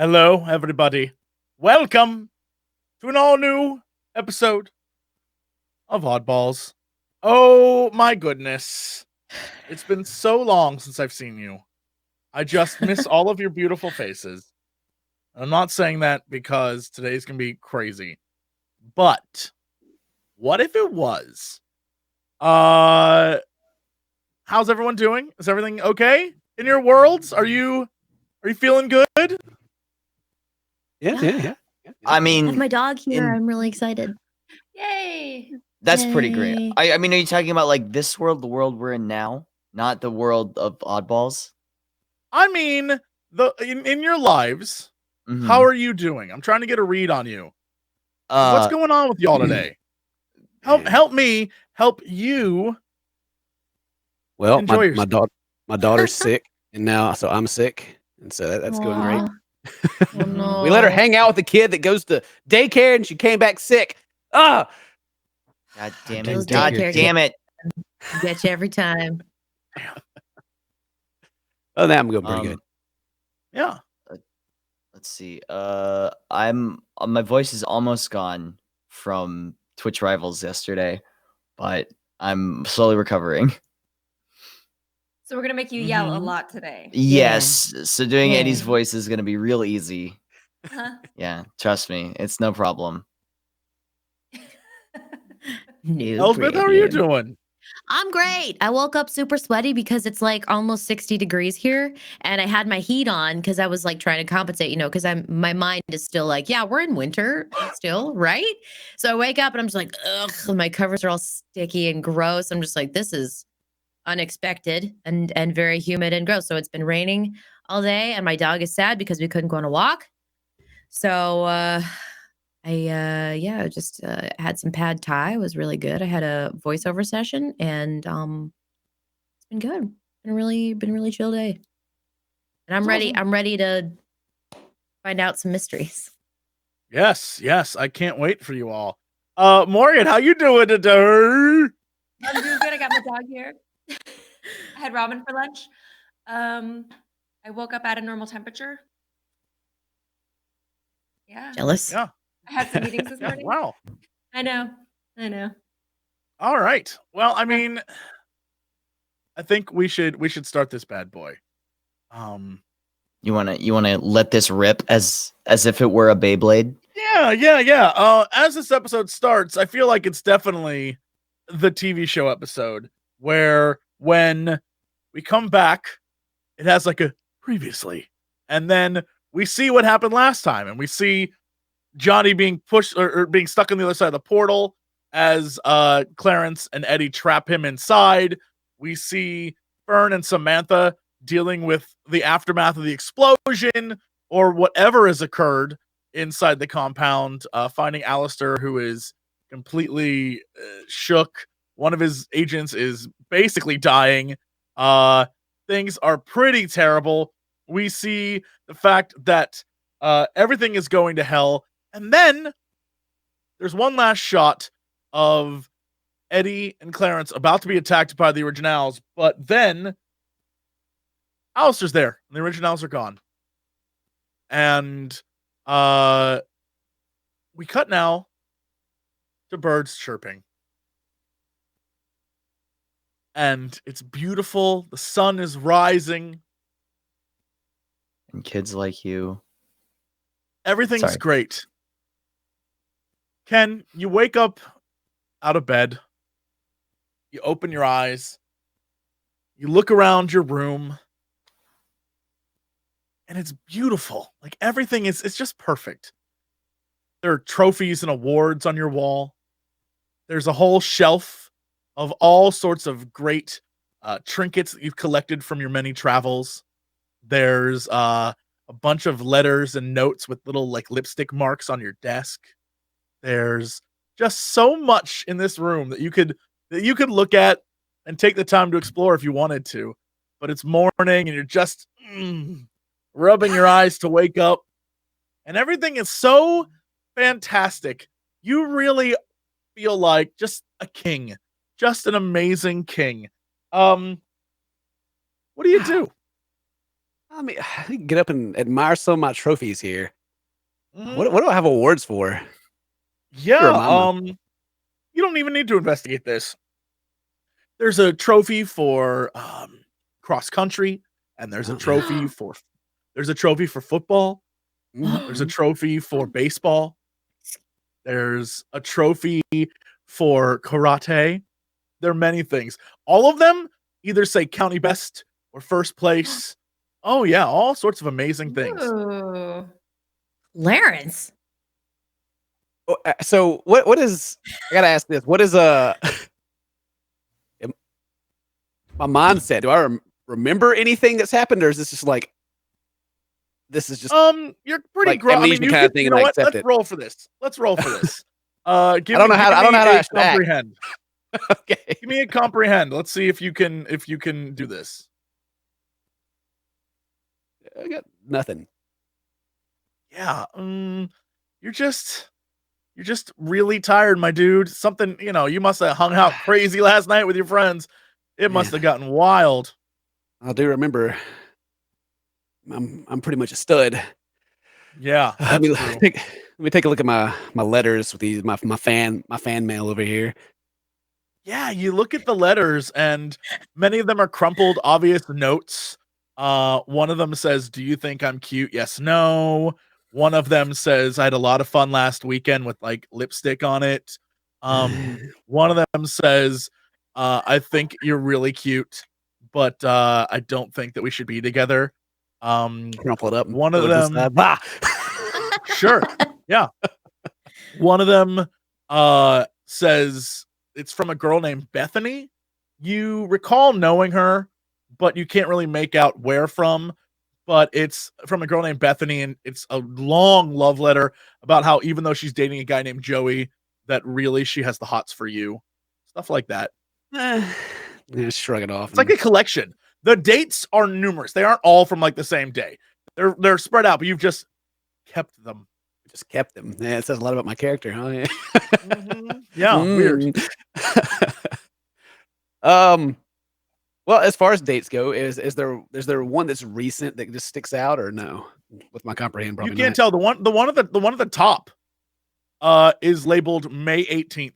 Hello, everybody. Welcome to an all-new episode of Oddballs. Oh, my goodness. It's been so long since I've seen you. I just miss all of your beautiful faces. I'm not saying that because today's going to be crazy. But what if it was? How's everyone doing? Is everything okay in your worlds? Are you feeling good? Yeah. I I have mean, my dog here. I'm really excited. Yay! that's pretty great. Yay. I mean, are you talking about like this world, the world we're in now, not the world of Oddballs? I mean, in your lives, Mhm. how are you doing? I'm trying to get a read on you. What's going on with y'all today? Help me help you. Well, Enjoy my daughter's sick, and now so I'm sick, and so that's going great. Oh, no. We let her hang out with a kid that goes to daycare, and she came back sick. Ah, God damn Those it! God daycare damn it! Get you every time. oh, now I'm going pretty good. Yeah. Let's see. I'm my voice is almost gone from Twitch Rivals yesterday, but I'm slowly recovering. So we're gonna make you yell a Mhm. lot today. Yes. So doing Yeah. Eddie's voice is gonna be real easy. Huh? Yeah, trust me, it's no problem. No Elspeth, how are you problem. doing? I'm great. I woke up super sweaty because it's like almost 60 degrees here, and I had my heat on because I was like trying to compensate, because my mind is still like, yeah, we're in winter still, right? So I wake up and I'm just like, ugh, my covers are all sticky and gross. I'm just like, this is unexpected and very humid and gross. So it's been raining all day, and my dog is sad because we couldn't go on a walk. So I just had some pad thai. It was really good. I had a voiceover session, and it's been good. Been a really chill day. And I'm That's ready. awesome. I'm ready to find out some mysteries. Yes. I can't wait for you all. Morgan, how you doing today? I'm doing good. I got my dog here. I had ramen for lunch. I woke up at a normal temperature. Yeah. Jealous. Yeah. I had some meetings this Yeah. morning. Wow. I know. All right. Well, I mean, I think we should start this bad boy. You wanna let this rip as if it were a Beyblade? Yeah. As this episode starts, I feel like it's definitely the TV show episode where when we come back, it has like a previously, and then we see what happened last time, and we see Johnny being pushed or being stuck on the other side of the portal as Clarence and Eddie trap him inside. We see Fern and Samantha dealing with the aftermath of the explosion or whatever has occurred inside the compound, finding Alistair, who is completely shook. One of his agents is basically dying. Things are pretty terrible. We see the fact that everything is going to hell. And then there's one last shot of Eddie and Clarence about to be attacked by the originals, but then Alistair's there, and the originals are gone. And we cut now to birds chirping. And it's beautiful. The sun is rising. And kids like you. Everything's Sorry. great. Ken, you wake up out of bed. You open your eyes. You look around your room. And it's beautiful. Like everything it's just perfect. There are trophies and awards on your wall. There's a whole shelf of all sorts of great trinkets that you've collected from your many travels. There's a bunch of letters and notes with little like lipstick marks on your desk. There's just so much in this room that you could look at and take the time to explore if you wanted to. But it's morning and you're just rubbing your eyes to wake up. And everything is so fantastic. You really feel like just a king. Just an amazing king. What do you do? I mean, I can get up and admire some of my trophies here. Mhm. What do I have awards for? Yeah, remind you don't even need to investigate this. There's a trophy for cross country, and there's a Oh, trophy for football. There's a trophy for baseball. There's a trophy for karate. There are many things. All of them either say county best or first place. Oh yeah, all sorts of amazing things. Ooh. Lawrence. So what is? I gotta ask this. What is my mindset? Do I remember anything that's happened, or is this just like this is just You're pretty like I mean, amnesia you kind of could, thing, you and know I what? accept Let's it? roll for this. Let's roll for this. I don't know how to a actually act. comprehend. Okay. Give me a comprehend. Let's see if you can do this. I got nothing. Yeah. You're just really tired, my dude. Something, you must have hung out crazy last night with your friends. It must have gotten wild. I do remember. I'm pretty much a stud. Yeah, Let that's me true. let me take a look at my letters with these my fan mail over here. Yeah, you look at the letters and many of them are crumpled, obvious notes. One of them says, "Do you think I'm cute? Yes, no." One of them says, "I had a lot of fun last weekend," with like lipstick on it. One of them says, "I think you're really cute, but I don't think that we should be together." Crumple it up and One throw of it to the them, side. Bah! sure, yeah. One of them says it's from a girl named Bethany. You recall knowing her, but you can't really make out where from. But it's from a girl named Bethany, and it's a long love letter about how even though she's dating a guy named Joey, that really she has the hots for you. Stuff like that. Yeah, shrug it off. It's like a collection. The dates are numerous. They aren't all from like the same day. They're spread out, but you've just kept them. Just kept them. Yeah, it says a lot about my character, huh? Yeah. Yeah, weird. Well, as far as dates go, is there one that's recent that just sticks out, or no? With my comprehend, probably You can't not. tell. The one at the top is labeled May 18th.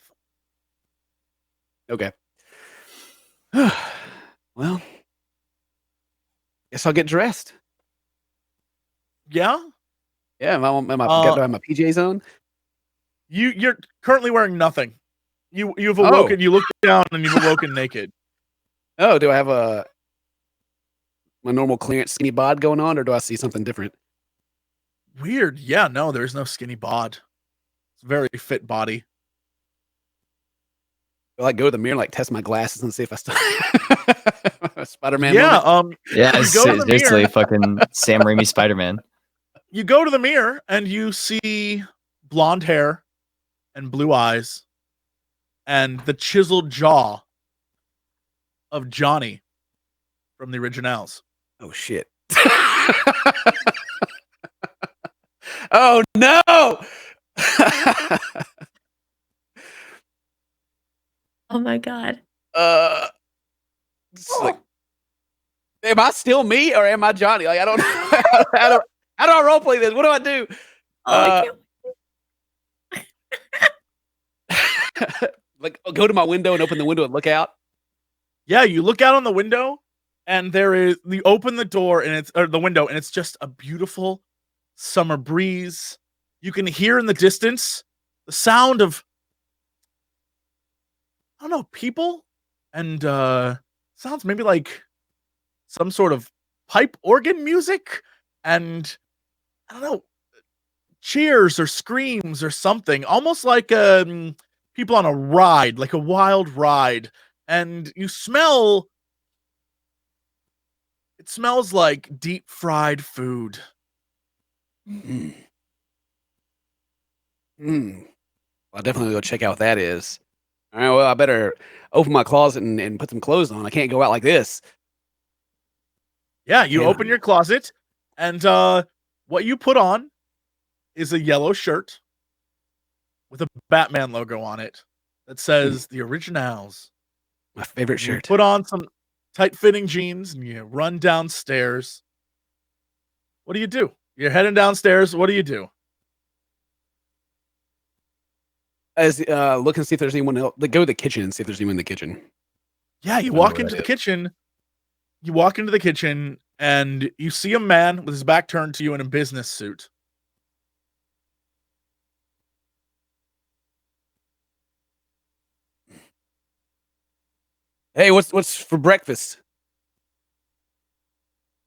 Okay. Well, guess I'll get dressed. Yeah? Yeah, do I have my PJs on? You're currently wearing nothing. You've awoken, you look down and you've awoken naked. Oh, do I have my normal clearance skinny bod going on, or do I see something different? Weird. Yeah, no, there's no skinny bod. It's a very fit body. Do I go to the mirror and test my glasses and see if I still Spider-Man Yeah, moment? Yeah, You go to the seriously, mirror. fucking Sam Raimi Spider-Man. You go to the mirror and you see blonde hair and blue eyes and the chiseled jaw of Johnny from the originals. Oh shit. Oh no. Oh my god. It's like, am I still me or am I Johnny? Like I don't know. How do I role play this? What do I do? I can't. Like I'll go to my window and open the window and look out. Yeah, you look out on the window and you open the door and the window and it's just a beautiful summer breeze. You can hear in the distance the sound of, I don't know, people and sounds maybe like some sort of pipe organ music and I don't know, cheers or screams or something, almost like people on a ride, like a wild ride. And you smell, it smells like deep fried food. I'll definitely go check out what that is. All right, well, I better open my closet and put some clothes on. I can't go out like this. Yeah, you Yeah. open your closet, and what you put on is a yellow shirt with a Batman logo on it that says the originals. My favorite You shirt. put on some tight-fitting jeans and you run downstairs. What do you do? You're heading downstairs. What do you do? As look and see if there's anyone else. Go to the kitchen and see if there's anyone in the kitchen. Yeah, you walk into the kitchen. You walk into the kitchen and you see a man with his back turned to you in a business suit. Hey, what's for breakfast?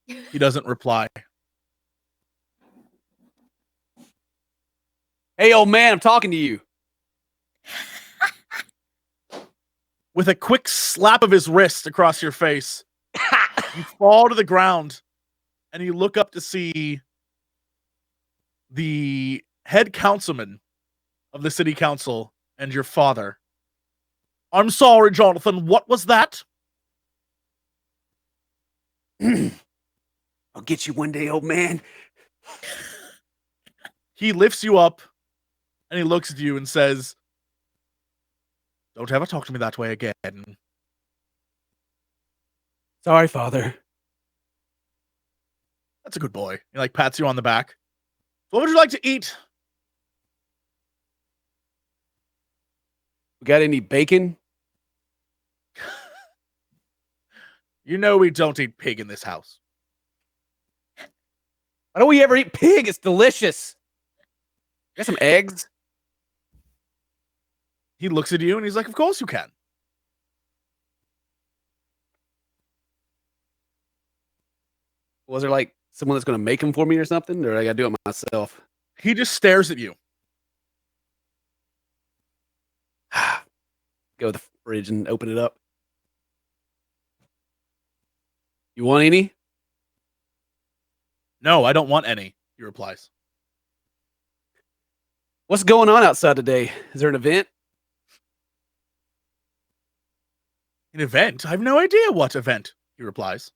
He doesn't reply. Hey, old man, I'm talking to you. With a quick slap of his wrist across your face, you fall to the ground and you look up to see the head councilman of the city council and your father. I'm sorry, Jonathan. What was that? I'll get you one day, old man. He lifts you up and he looks at you and says, don't ever talk to me that way again. Sorry, father. That's a good boy. He like pats you on the back. What would you like to eat? We got any bacon? You know we don't eat pig in this house. Why don't we ever eat pig? It's delicious. Got some eggs? He looks at you and he's like, of course you can. Was there like someone that's going to make them for me or something? Or I got to do it myself? He just stares at you. Go to the fridge and open it up. You want any? No, I don't want any, he replies. What's going on outside today? Is there an event? An event? I have no idea what event, he replies.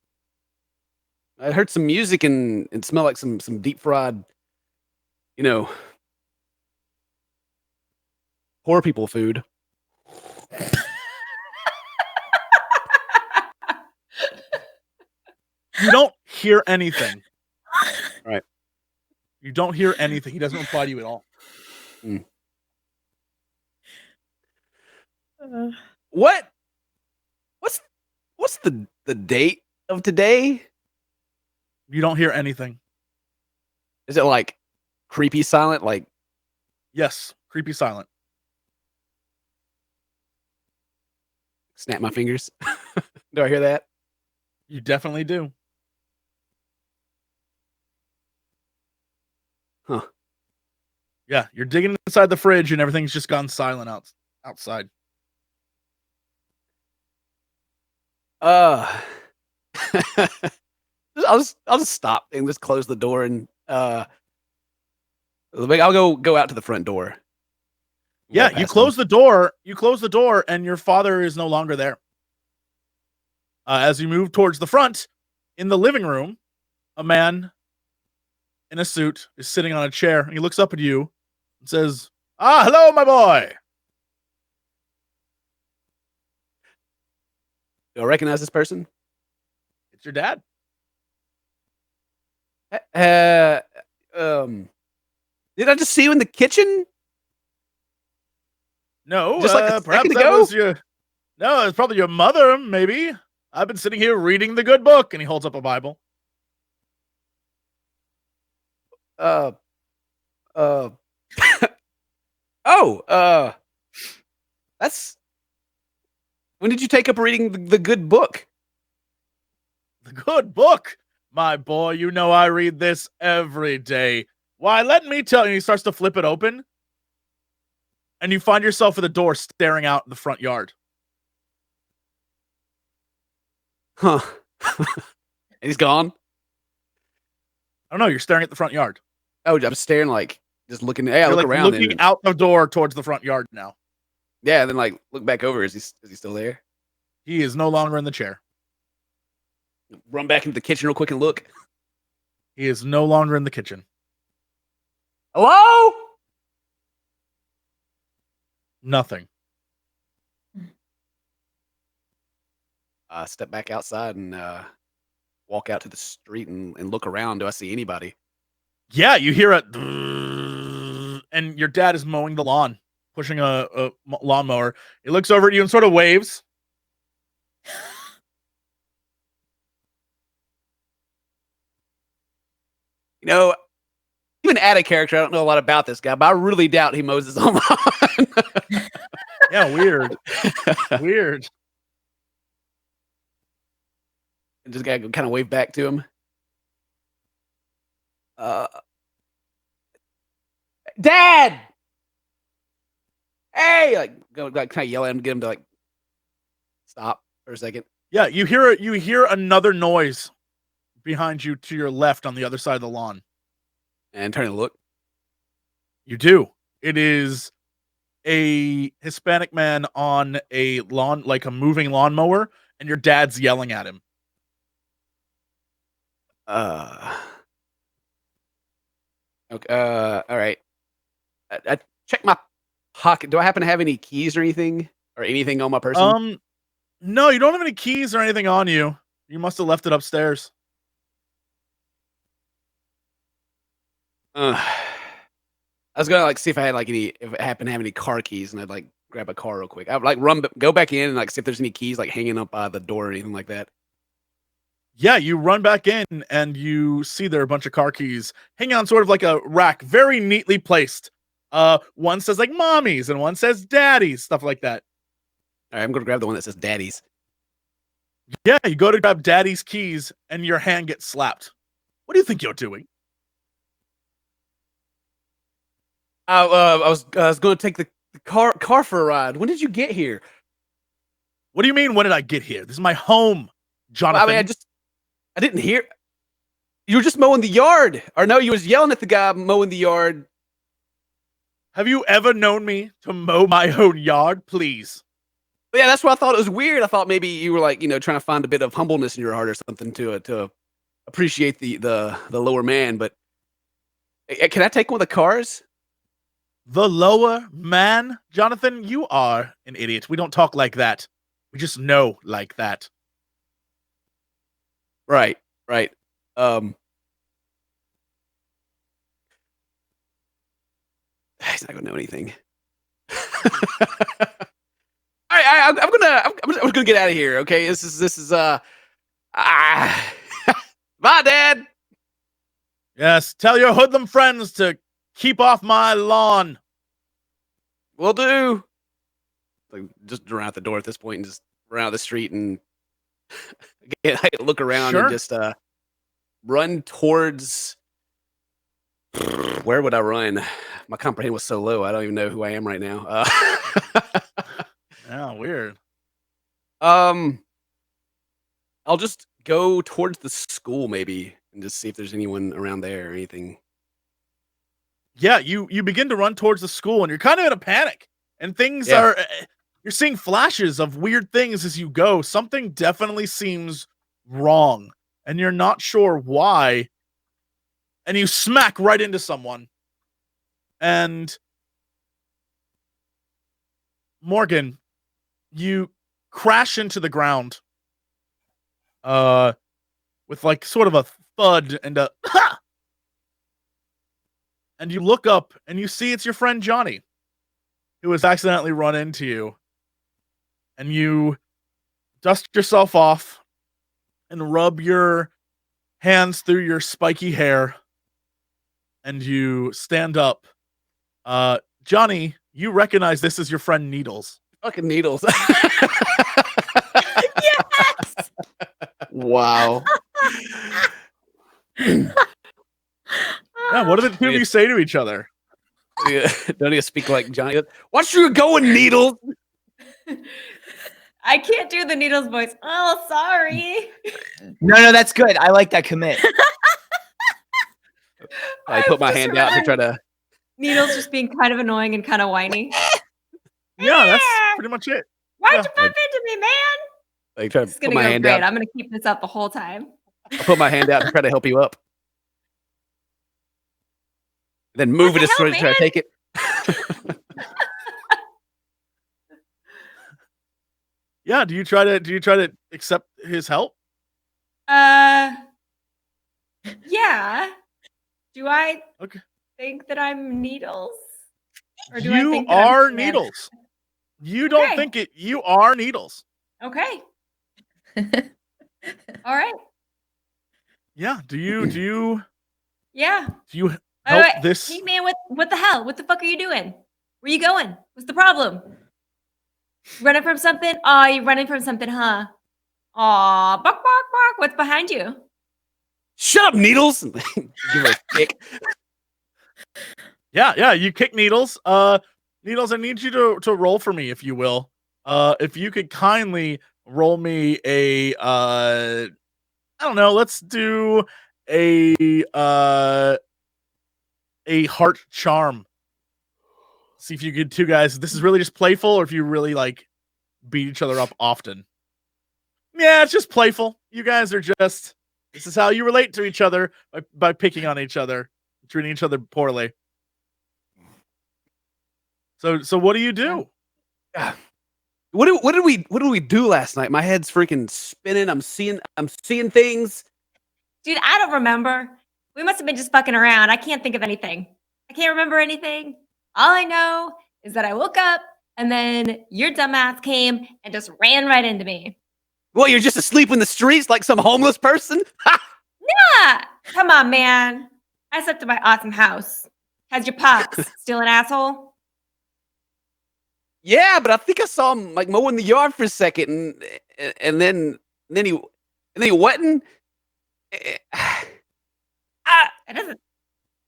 I heard some music and smell like some deep fried, poor people food. You don't hear anything. Right. You don't hear anything. He doesn't reply to you at all. What's the date of today? You don't hear anything. Is it like creepy silent? Like, Yes, creepy silent. snap my fingers. Do I hear that? You definitely do. Huh. Yeah, you're digging inside the fridge and everything's just gone silent outside. I'll just stop and just close the door and I'll go out to the front door. Yeah, Walk you past close them. the door. You close the door, and your father is no longer there. As you move towards the front, in the living room, a man in a suit is sitting on a chair, and he looks up at you and says, "Ah, hello, my boy." Do I recognize this person? It's your dad. Did I just see you in the kitchen? No, Just like a perhaps second that ago? was your. No, it's probably your mother. Maybe I've been sitting here reading the good book, and he holds up a Bible. That's when did you take up reading the good book? The good book, my boy. You know I read this every day. Why, let me tell you. He starts to flip it open, and you find yourself at the door staring out in the front yard. Huh. And he's gone. I don't know. You're staring at the front yard. Oh, I'm staring like just looking. Hey, I You're look like around. looking out the door towards the front yard now. Yeah, then like look back over. Is he still there? He is no longer in the chair. Run back into the kitchen real quick and look. He is no longer in the kitchen. Hello? Nothing. Step back outside and walk out to the street and look around. Do I see anybody? Yeah, you hear a and your dad is mowing the lawn, pushing a lawnmower. He looks over at you and sort of waves. You know, even out of character, I don't know a lot about this guy, but I really doubt he mows his own lawn. Yeah, weird. Weird. And just gotta kind of wave back to him. Dad! Hey! Like, go like, kind of yell at him to get him to like stop for a second. Yeah, you hear another noise behind you to your left on the other side of the lawn. And turn and look. You do. It is a Hispanic man on a lawn, like a moving lawnmower, and your dad's yelling at him. Okay. All right. I check my pocket. Do I happen to have any keys or anything on my person? No, you don't have any keys or anything on you. You must have left it upstairs. I was gonna like see if I had like if I happen to have any car keys, and I'd like grab a car real quick. I'd like go back in and like see if there's any keys like hanging up by the door or anything like that. Yeah, you run back in and you see there are a bunch of car keys hanging on sort of like a rack, very neatly placed. One says like mommy's and one says daddy's, stuff like that. All right, I'm gonna grab the one that says daddy's. Yeah, you go to grab daddy's keys and your hand gets slapped. What do you think you're doing? I was going to take the car for a ride. When did you get here? What do you mean? When did I get here? This is my home, Jonathan. Well, I mean, I didn't hear. You were just mowing the yard, or no? You was yelling at the guy mowing the yard. Have you ever known me to mow my own yard? Please. But yeah, that's why I thought it was weird. I thought maybe you were like, trying to find a bit of humbleness in your heart or something to appreciate the lower man. But can I take one of the cars? The lower man? Jonathan, you are an idiot. We don't talk like that. We just know like that. Right. He's not gonna know anything. I'm gonna get out of here. Okay, this is bye, Dad. Yes, tell your hoodlum friends to keep off my lawn. Will do. Like just run out the door at this point and just run out the street and again, I look around and just run towards. Where would I run? My comprehend was so low. I don't even know who I am right now. Yeah, weird. I'll just go towards the school maybe and just see if there's anyone around there or anything. Yeah, you begin to run towards the school and you're kind of in a panic. And things are you're seeing flashes of weird things as you go. Something definitely seems wrong and you're not sure why. And you smack right into someone. And Morgan, you crash into the ground with like sort of a thud and a ha! And you look up and you see it's your friend Johnny, who has accidentally run into you. And you dust yourself off and rub your hands through your spiky hair. And you stand up. Johnny, you recognize this is your friend Needles. Fucking Needles. Yes. Wow. Yeah, what did the two of you say to each other? Don't need to speak like Johnny. Watch you going, Needles. I can't do the Needles voice. Oh, sorry. No, that's good. I like that commit. I put my hand out to try to. Needles just being kind of annoying and kind of whiny. Yeah, that's pretty much it. Why'd Yeah. you bump into me, man? Like try It's to gonna put my go hand great. out. I'm gonna keep this up the whole time. I put my hand out to try to help you up. Then move What it the as soon as hell, try to take it. Yeah, do you try to accept his help? I Yeah. Do I think that I'm Needles? Or do I think that are I'm Needles. You don't think it. You are Needles. Okay. All right. Yeah. Do you? Yeah. Do you help this? Hey man, what the hell? What the fuck are you doing? Where you going? What's the problem? Running from something? Oh, you're running from something, huh? Aw, bark, bark, bark. What's behind you? Shut up, Needles! Give her a kick. Yeah, you kick Needles. Needles, I need you to roll for me, if you will. If you could kindly roll me a I don't know, let's do a heart charm. See if you get two guys. This is really just playful, or if you really like beat each other up often. Yeah, it's just playful. You guys are just, this is how you relate to each other by picking on each other, treating each other poorly. So what do you do? What did we do last night? My head's freaking spinning. I'm seeing things. Dude, I don't remember. We must have been just fucking around. I can't think of anything. I can't remember anything. All I know is that I woke up and then your dumbass came and just ran right into me. What, you're just asleep in the streets like some homeless person? Yeah. Come on, man. I slept in my awesome house. How's your pops? Still an asshole? Yeah, but I think I saw him like mowing the yard for a second, and then he wasn't. It doesn't.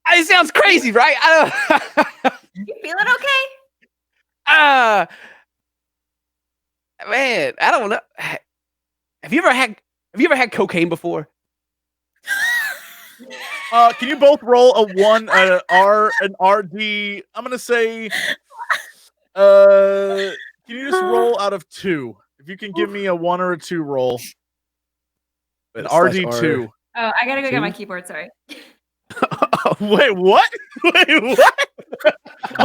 It sounds crazy, right? You feeling okay? Man, I don't know. Have you ever had cocaine before? Can you both roll a 1, an RD? I'm gonna say. Can you just roll out of 2? If you can give me a 1 or a 2 roll. An RD2. Oh, I gotta go get my keyboard. Sorry. Wait, what? Wait, what?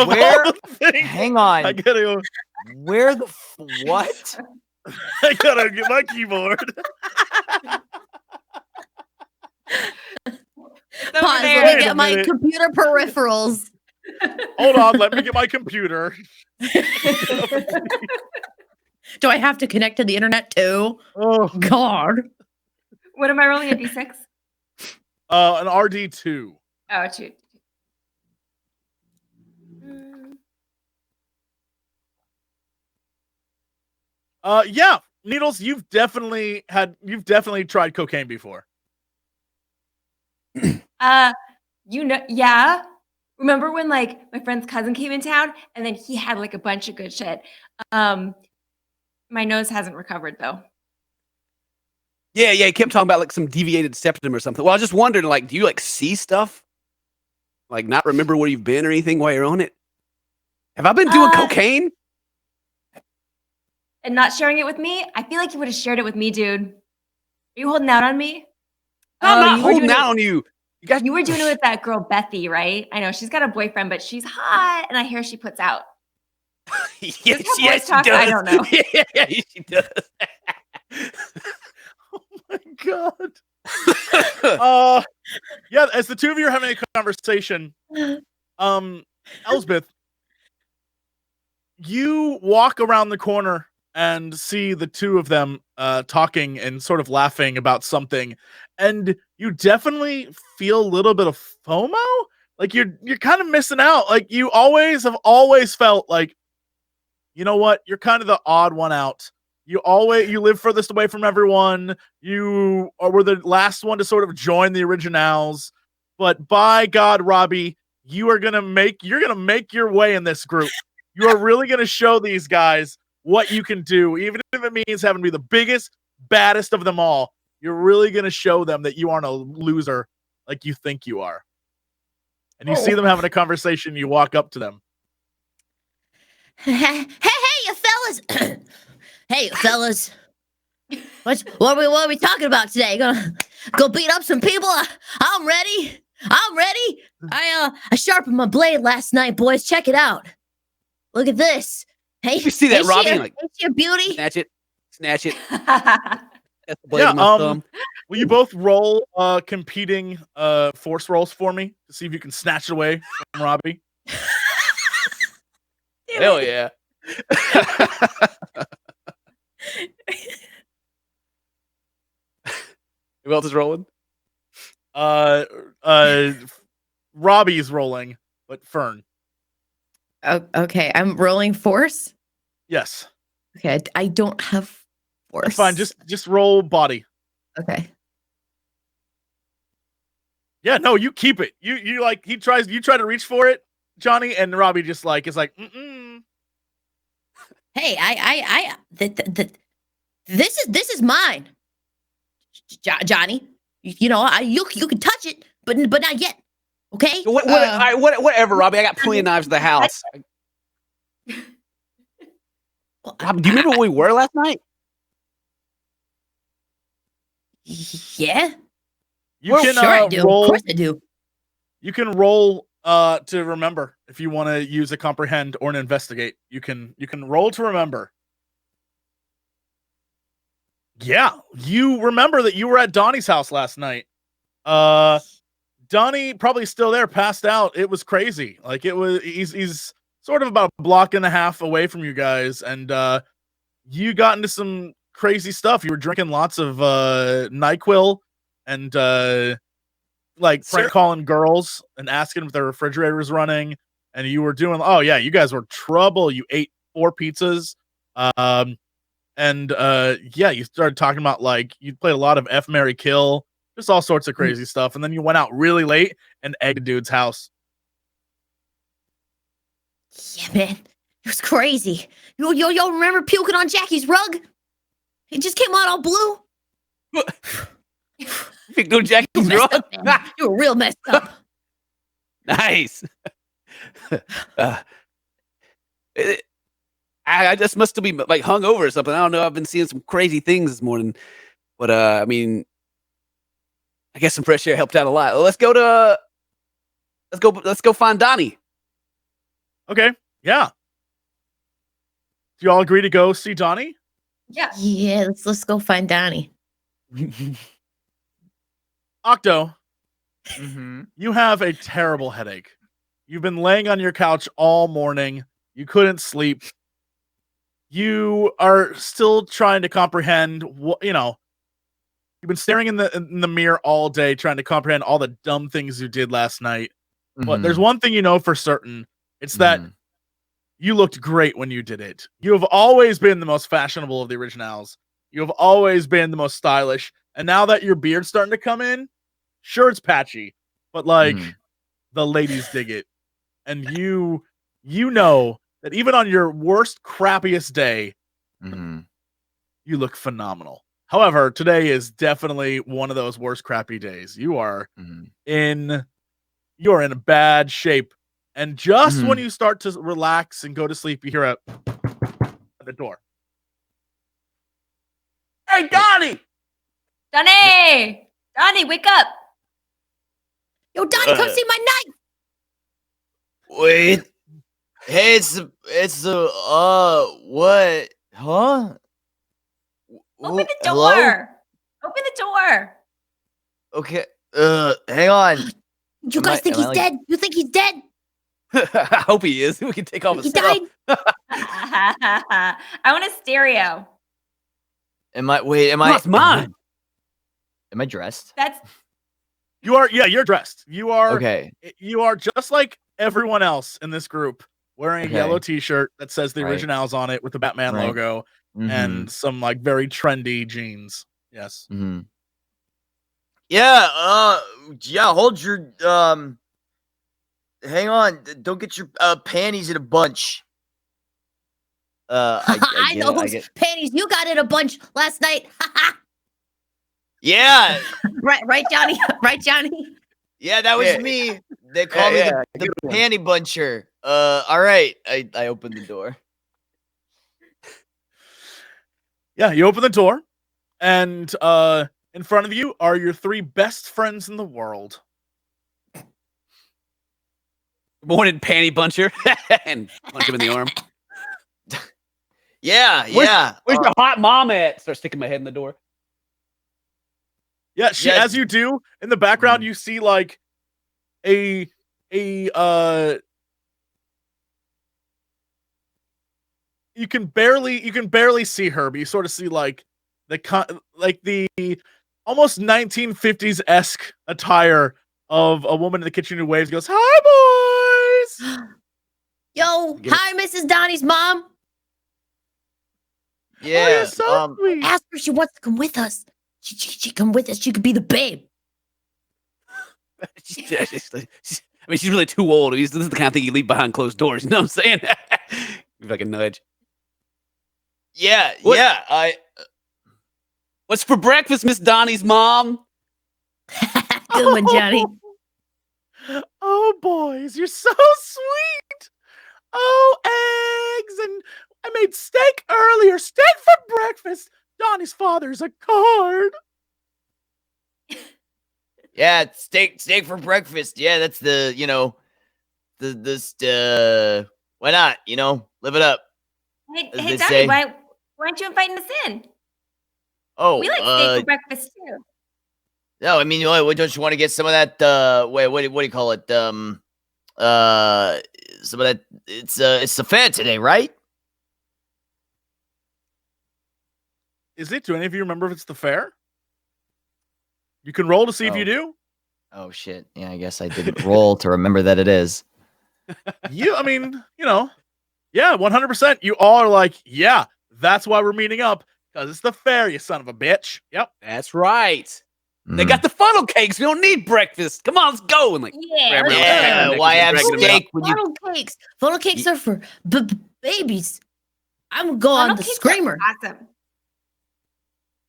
Where? Hang on. I gotta go. Where the what? I gotta get my keyboard. Pause. Let me get my computer peripherals. Hold on, let me get my computer. Do I have to connect to the internet too? Oh God. What am I rolling? A D6? An RD2. Oh, 2. Yeah, Needles, you've definitely tried cocaine before. Yeah. Remember when like my friend's cousin came in town and then he had like a bunch of good shit. My nose hasn't recovered though. Yeah, he kept talking about like some deviated septum or something. Well, I was just wondering, like, do you like see stuff? Like not remember where you've been or anything while you're on it? Have I been doing cocaine? And not sharing it with me? I feel like you would have shared it with me, dude. Are you holding out on me? I'm not holding out on you. You were doing it with that girl, Bethy, right? I know she's got a boyfriend, but she's hot, and I hear she puts out. Yes, she does. I don't know. Yeah, she does. Oh my god. Yeah, as the two of you are having a conversation, Elspeth, you walk around the corner and see the two of them talking and sort of laughing about something, and you definitely feel a little bit of FOMO. Like you're kind of missing out. Like you have always felt like, you know what, you're kind of the odd one out. You live furthest away from everyone. You were the last one to sort of join the originals. But by God, Robbie, you're gonna make your way in this group. You are really gonna show these guys what you can do, even if it means having to be the biggest, baddest of them all. You're really gonna show them that you aren't a loser like you think you are. And you see them having a conversation. You walk up to them. Hey, you fellas! Hey, fellas! What are we talking about today? Gonna go beat up some people? I'm ready. I sharpened my blade last night, boys. Check it out. Look at this. Hey, you see that, Robbie? Ain't she a beauty? Snatch it. That's the blade of my thumb. Will you both roll competing force rolls for me to see if you can snatch it away from Robbie? Hell yeah. Who else is rolling? Robbie's rolling, but Fern. Oh, okay, I'm rolling force. Yes. Okay, I don't have force. That's fine. Just roll body. Okay. Yeah, no, you keep it. You like you try to reach for it, Johnny, and Robbie just like is like, mm-mm. Hey, this is mine, Johnny. You know, you can touch it, but not yet. Okay. Whatever, Robbie. I got plenty of knives in the house. Robbie, do you remember what we were last night? Yeah. Sure I do. Roll, of course I do. You can roll to remember if you want to use a comprehend or an investigate. You can roll to remember. Yeah, you remember that you were at Donnie's house last night. Donnie probably still there, passed out. It was crazy. Like he's sort of about a block and a half away from you guys, and you got into some crazy stuff. You were drinking lots of NyQuil and like prank calling girls and asking if their refrigerator was running, and you were doing. Oh yeah, you guys were trouble. You ate 4 pizzas. And yeah, you started talking about like you played a lot of F, Marry, Kill, just all sorts of crazy stuff, and then you went out really late and egged a dude's house. Yeah, man, it was crazy. Yo, remember puking on Jackie's rug? It just came out all blue. You go Jackie's rug. You were real messed up. Nice. I just must have been like hungover or something. I don't know. I've been seeing some crazy things this morning, but I mean, I guess some fresh air helped out a lot. Well, let's go find Donnie. Okay, yeah. Do you all agree to go see Donnie? Yeah. Yeah, let's go find Donnie. Octo, you have a terrible headache. You've been laying on your couch all morning. You couldn't sleep. You are still trying to comprehend what, you know, you've been staring in the mirror all day trying to comprehend all the dumb things you did last night. But there's one thing you know for certain. It's that you looked great when you did it. You have always been the most fashionable of the originals. You have always been the most stylish. And now that your beard's starting to come in, sure, it's patchy, but like the ladies dig it. And you know that even on your worst, crappiest day, you look phenomenal. However, today is definitely one of those worst, crappy days. You are in a bad shape. And just when you start to relax and go to sleep, you hear at the door. Hey, Donnie! Donnie, wake up! Yo, Donnie, come see my knife! Wait. Hey, it's the what? Huh? Open the door. Hello? Open the door. Okay. Hang on. You guys think he's dead? You think he's dead? I hope he is. We can take off his He stuff. died. I want a stereo. That's mine. Am I dressed? You are, yeah, you're dressed. You are okay. You are just like everyone else in this group, wearing a yellow t-shirt that says the originals on it with the Batman logo and some like very trendy jeans. Yes. Yeah, hold your hang on. Don't get your panties in a bunch. I know whose panties you got in a bunch last night. Yeah. right, Johnny. Right, Johnny. Yeah, that was me. They call me the panty buncher. All right. I opened the door. Yeah, you open the door, and in front of you are your 3 best friends in the world. Morning, panty buncher, and punch him in the arm. Yeah. Where's your hot mom at? Start sticking my head in the door. Yeah, as you do in the background, you see like a you can barely see her, but you sort of see like the almost 1950s-esque attire of a woman in the kitchen who waves, goes, "Hi, boys." Yo, hi, Mrs. Donnie's mom. Yeah, oh, you're so sweet. Ask her if she wants to come with us. She come with us. She could be the babe. she's really too old. This is the kind of thing you leave behind closed doors. You know what I'm saying? Like a nudge. Yeah, What's for breakfast, Miss Donnie's mom? Good one, Johnny. Oh, boys, you're so sweet. Oh, eggs, and I made steak earlier. Steak for breakfast. Donnie's father's a card. Yeah, steak for breakfast. Yeah, that's the, why not, live it up. Hey, Donnie, why aren't you inviting us in? Oh, we like steak for breakfast too. No, I mean, don't you want to get some of that, what do you call it? Some of that, it's the fair today, right? Is it? Do any of you remember if it's the fair? You can roll to see if you do. Oh, shit. Yeah, I guess I didn't roll to remember that it is. Yeah, 100%. You all are like, yeah, that's why we're meeting up, because it's the fair, you son of a bitch. Yep. That's right. They got the funnel cakes. We don't need breakfast. Come on, let's go. And why have steak when you... Funnel cakes. Funnel cakes are for babies. I'm gonna go on the screamer. Awesome.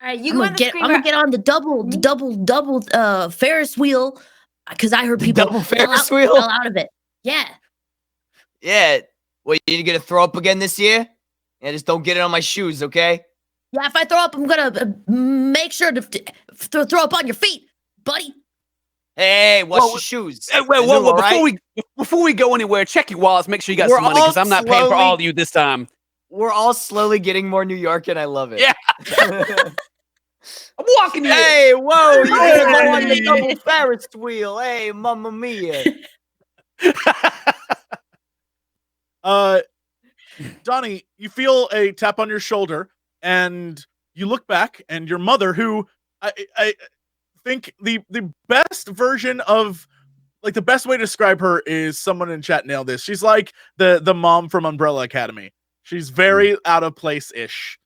All right, you go on the screamer. I'm gonna get on the double Ferris wheel, because I heard people fell out of it. Yeah. Yeah. Wait, you gonna throw up again this year? Yeah, just don't get it on my shoes, okay? Yeah, if I throw up, I'm gonna make sure to throw up on your feet, buddy. Hey, wash your shoes. Whoa! Before we go anywhere, check your wallets. Make sure you got some money, because I'm not paying for all of you this time. We're all slowly getting more New York, and I love it. Yeah. I'm walking you. Hey, whoa! You're gonna go on the double Ferris wheel. Hey, mamma mia. Donnie, you feel a tap on your shoulder, and you look back, and your mother, who I think the best version of, like, the best way to describe her is, someone in chat nailed this. She's like the mom from Umbrella Academy. She's very out of place-ish.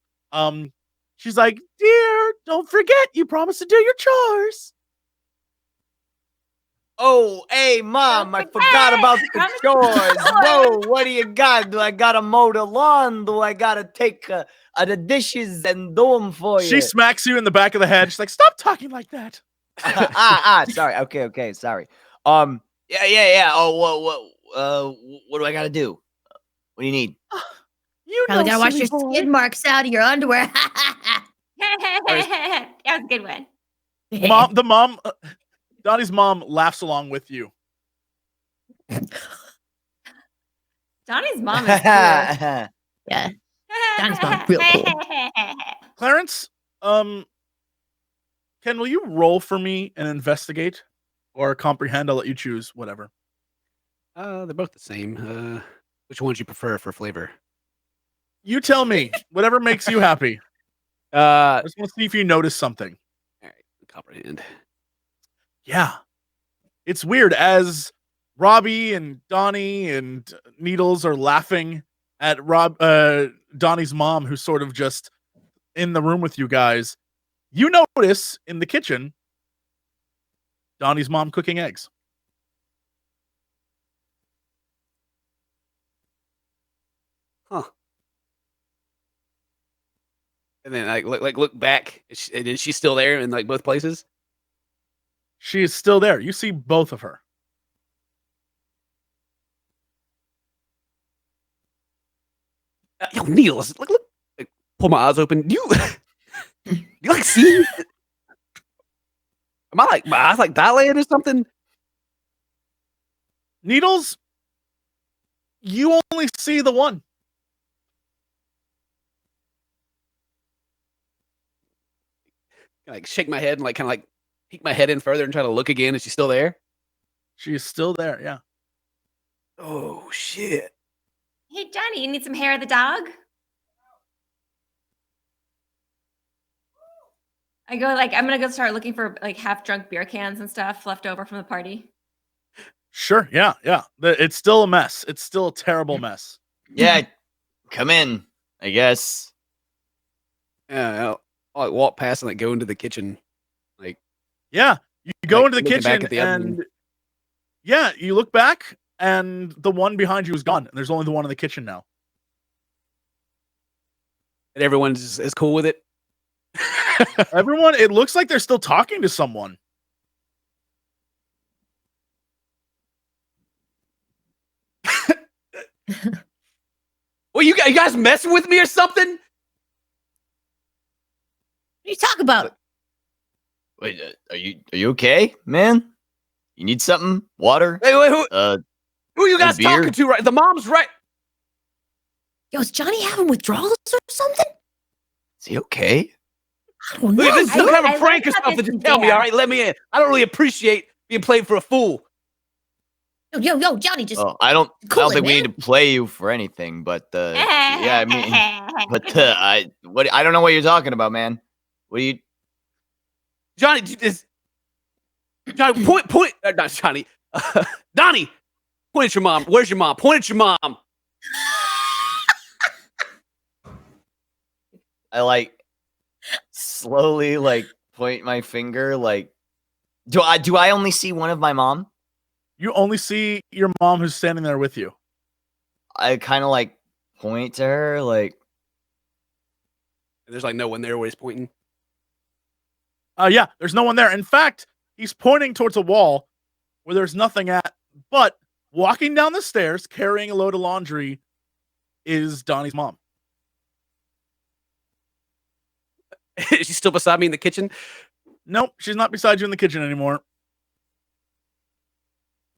She's like, dear, don't forget, you promised to do your chores. Oh, hey, Mom, I forgot about the chores. Whoa, what do you got? Do I gotta mow the lawn? Do I gotta take the dishes and do them for you? She smacks you in the back of the head. She's like, stop talking like that. Sorry. Okay, sorry. Yeah. Oh, what do I gotta do? What do you need? You probably gotta wash your skid marks out of your underwear. That was a good one. Donnie's mom laughs along with you. Donnie's mom is cool. Yeah. Donnie's mom real cool. Clarence, Ken, will you roll for me and investigate or comprehend? I'll let you choose, whatever. They're both the same. Which ones you prefer for flavor? You tell me. Whatever makes you happy. I just want to see if you notice something. All right, comprehend. Yeah. It's weird, as Robbie and Donnie and Needles are laughing at Donnie's mom, who's sort of just in the room with you guys. You notice in the kitchen Donnie's mom cooking eggs. Huh. And then look back, and is she still there in both places? She is still there. You see both of her. Yo, Niels, look, pull my eyes open. You see? Am I my eyes dilated or something? Needles, you only see the one. Shake my head and kind of peek my head in further and try to look again. Is she still there? She is still there. Yeah. Oh shit! Hey, Johnny, you need some hair of the dog? I go like, I'm gonna go start looking for like half-drunk beer cans and stuff left over from the party. Sure. Yeah. Yeah. It's still a mess. It's still a terrible mess. Yeah, come in, I guess. Yeah, I'll walk past and like go into the kitchen. Like, yeah, you go like, into the looking back kitchen at the oven. and yeah, you look back and the one behind you is gone. And there's only the one in the kitchen now. And everyone's as cool with it. Everyone, it looks like they're still talking to someone. Well, you guys messing with me or something? What are you talking about? Wait, are you okay, man? You need something? Water? Wait, who are you a guys beer? talking to? Right, the mom's right. Yo, is Johnny having withdrawals or something? Is he okay? I don't know. Look, this is some kind I of prank or like how something. this Just is tell me, there. all right? Let me in. I don't really appreciate being played for a fool. Yo, Johnny, just I don't cool think it, we man. need to play you for anything, but yeah, I mean, but I don't know what you're talking about, man. What do you? Johnny, Johnny, point. Not Johnny. Donnie, point at your mom. Where's your mom? Point at your mom. I like slowly like point my finger. Like, do I only see one of my mom? You only see your mom who's standing there with you. I kind of like point to her, like. There's like no one there where he's pointing. Yeah, there's no one there. In fact, he's pointing towards a wall where there's nothing at, but walking down the stairs carrying a load of laundry is Donnie's mom. Is she still beside me in the kitchen? Nope, she's not beside you in the kitchen anymore.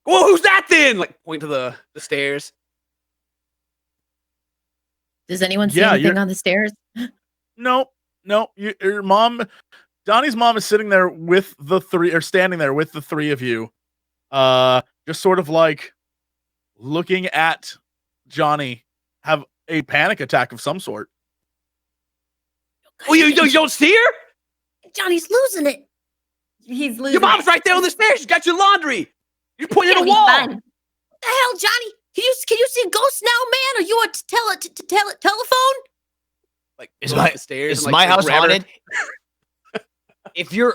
Well, who's that then? Like, point to the stairs. Does anyone see Yeah, anything on the stairs? Nope. Your mom, Donnie's mom is sitting there with the three, or standing there with the three of you. Just sort of like looking at Johnny have a panic attack of some sort. Well, you don't see her? Johnny's losing it. He's losing. Your mom's it. right there on the stairs. She's got your laundry. You're pointing at a It'll be wall. fun. What the hell, Johnny? Can you see a ghost now, man? Are you a telephone? Like, Is going my up the stairs is and, my like, house grab her. haunted? If you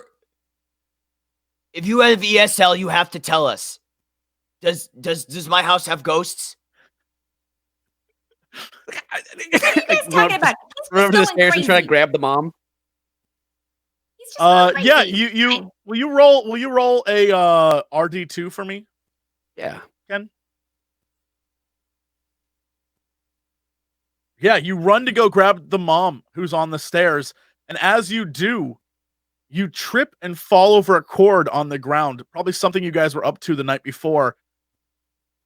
have ESL, you have to tell us. Does my house have ghosts? What are you talking about? He's Remember the just stairs going and try to crazy. grab the mom? He's just going Yeah, crazy. will you roll a RD2 for me, Yeah. Ken? Yeah, you run to go grab the mom who's on the stairs, and as you do, you trip and fall over a cord on the ground, probably something you guys were up to the night before.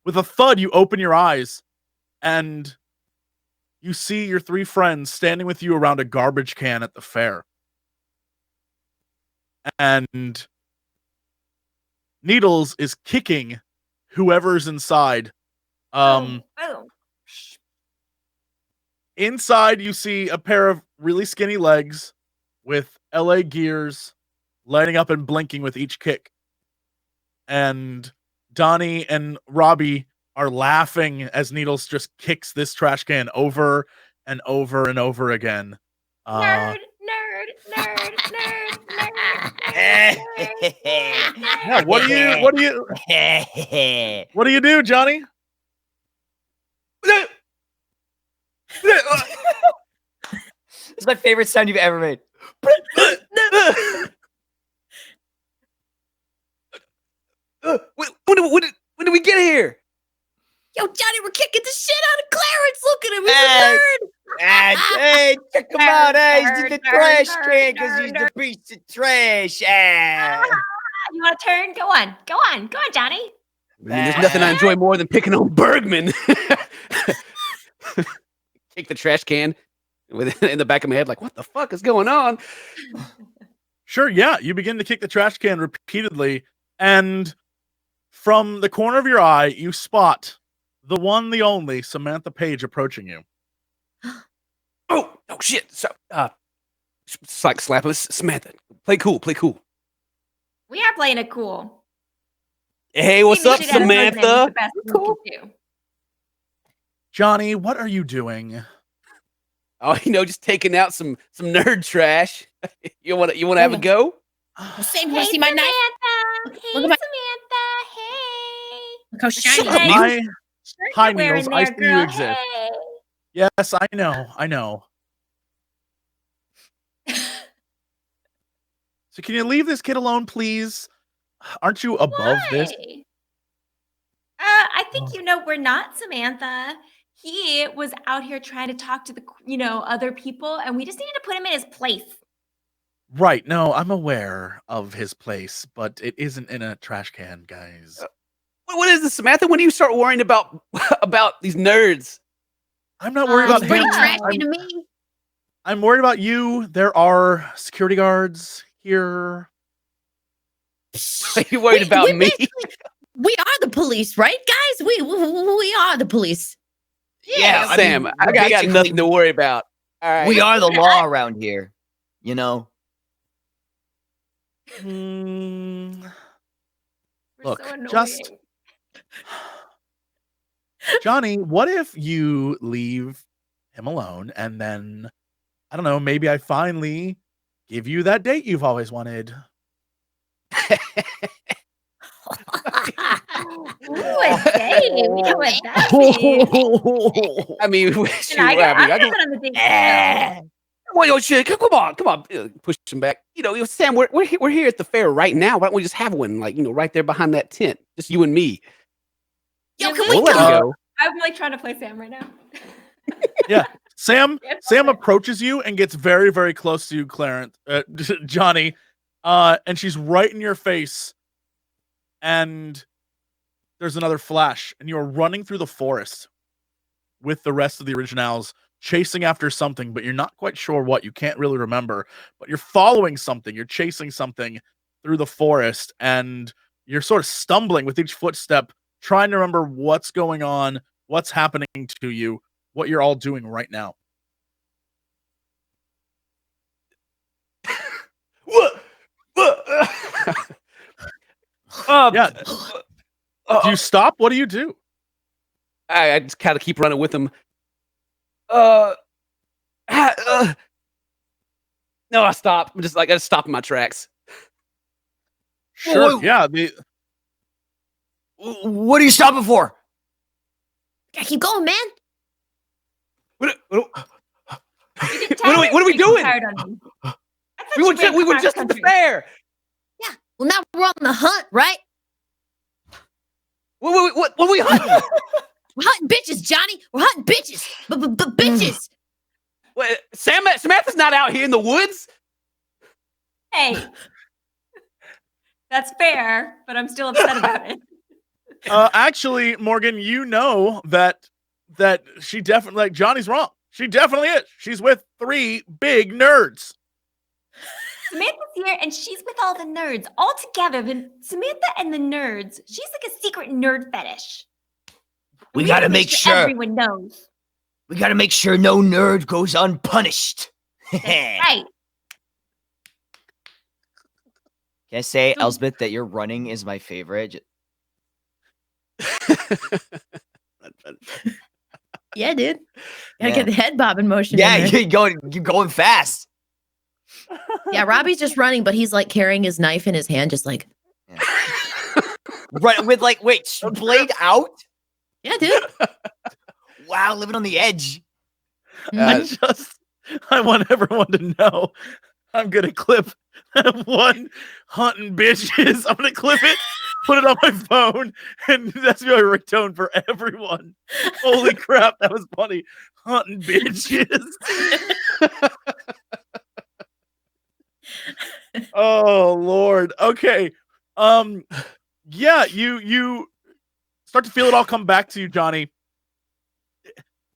With a thud, you open your eyes, and you see your three friends standing with you around a garbage can at the fair. And Needles is kicking whoever's inside. Oh. Inside, you see a pair of really skinny legs with LA gears lighting up and blinking with each kick. And Donnie and Robbie are laughing as Needles just kicks this trash can over and over and over again. Nerd. Yeah, what do you do, Johnny? It's my favorite sound you've ever made. When did we get here? Yo, Johnny, we're kicking the shit out of Clarence. Look at him. He's a nerd. Hey, check him out. Hey, he's in the Nerd, trash nerd, can because he's nerd, the piece of trash. Ah. You want to turn? Go on, Johnny. I mean, there's nothing I enjoy more than picking on Bergman. Kick the trash can in the back of my head, like, what the fuck is going on? Sure, yeah. You begin to kick the trash can repeatedly, and from the corner of your eye, you spot the one, the only Samantha Page approaching you. Oh shit! So, it's like slapping Samantha. Play cool. We are playing it cool. Hey, what's up, Samantha? Cool. Johnny, what are you doing? Oh, just taking out some nerd trash. You want to have a go? Same. Hey, See my knife? Samantha. Hey, Look at Samantha. Hey. Look how shiny Hey. it is. Hi, You're wearing Needles. I there, see you girl. exist. Hey. Yes, I know. So can you leave this kid alone, please? Aren't you above this? Why? I think we're not Samantha. He was out here trying to talk to the other people, and we just needed to put him in his place. Right. No, I'm aware of his place, but it isn't in a trash can, guys. What is this, Samantha? When do you start worrying about these nerds? I'm not worried about It's pretty him. trashy to me. I'm worried about you. There are security guards here. Are you worried about me? We are the police, right, guys? We are the police. Yeah, I Sam, mean, I got nothing to worry about. All right. We are the law around here. We're Look, so annoying. just Johnny, what if you leave him alone and then, I don't know, maybe I finally give you that date you've always wanted? Ooh, a date. We know what that means. I mean, I got on the date. Well, shit, come on, push him back. Sam, we're here at the fair right now. Why don't we just have one, right there behind that tent, just you and me? Yo, can We'll we let him go? go. I'm trying to play Sam right now. Yeah. Sam approaches you and gets very, very close to you, Johnny. And she's right in your face. And there's another flash, and you're running through the forest with the rest of the originals, chasing after something, but you're not quite sure what. You can't really remember, but you're following something. You're chasing something through the forest, and you're sort of stumbling with each footstep, trying to remember what's going on, what's happening to you, what you're all doing right now. What? Yeah. Do you stop? What do you do? I just kind of keep running with him. No, I stop. I'm just I gotta stop in my tracks. Sure. Whoa. Yeah. What are you stopping for? Gotta keep going, man. What are we doing? We were just at the fair. Yeah. Well, now we're on the hunt, right? What are we hunting? We're hunting bitches, Johnny. We're hunting bitches. Bitches. Wait, Samantha's not out here in the woods. Hey, that's fair, but I'm still upset about it. Actually, Morgan, you know that she definitely, Johnny's wrong. She definitely is. She's with 3 big nerds. Samantha's here, and she's with all the nerds all together. Samantha and the nerds. She's like a secret nerd fetish. We gotta make sure everyone knows. We gotta make sure no nerd goes unpunished. Right. Can I say, Elspeth, that your running is my favorite? Yeah, dude. Gotta get the head bob in motion. Yeah, you're going fast. Yeah, Robbie's just running, but he's like carrying his knife in his hand, just like right with blade out. Yeah, dude. Wow, living on the edge. I want everyone to know I'm gonna clip that one hunting bitches. I'm gonna clip it, put it on my phone, and that's my ringtone for everyone. Holy crap, that was funny. Hunting bitches. Oh Lord. Okay. Yeah, you start to feel it all come back to you, Johnny.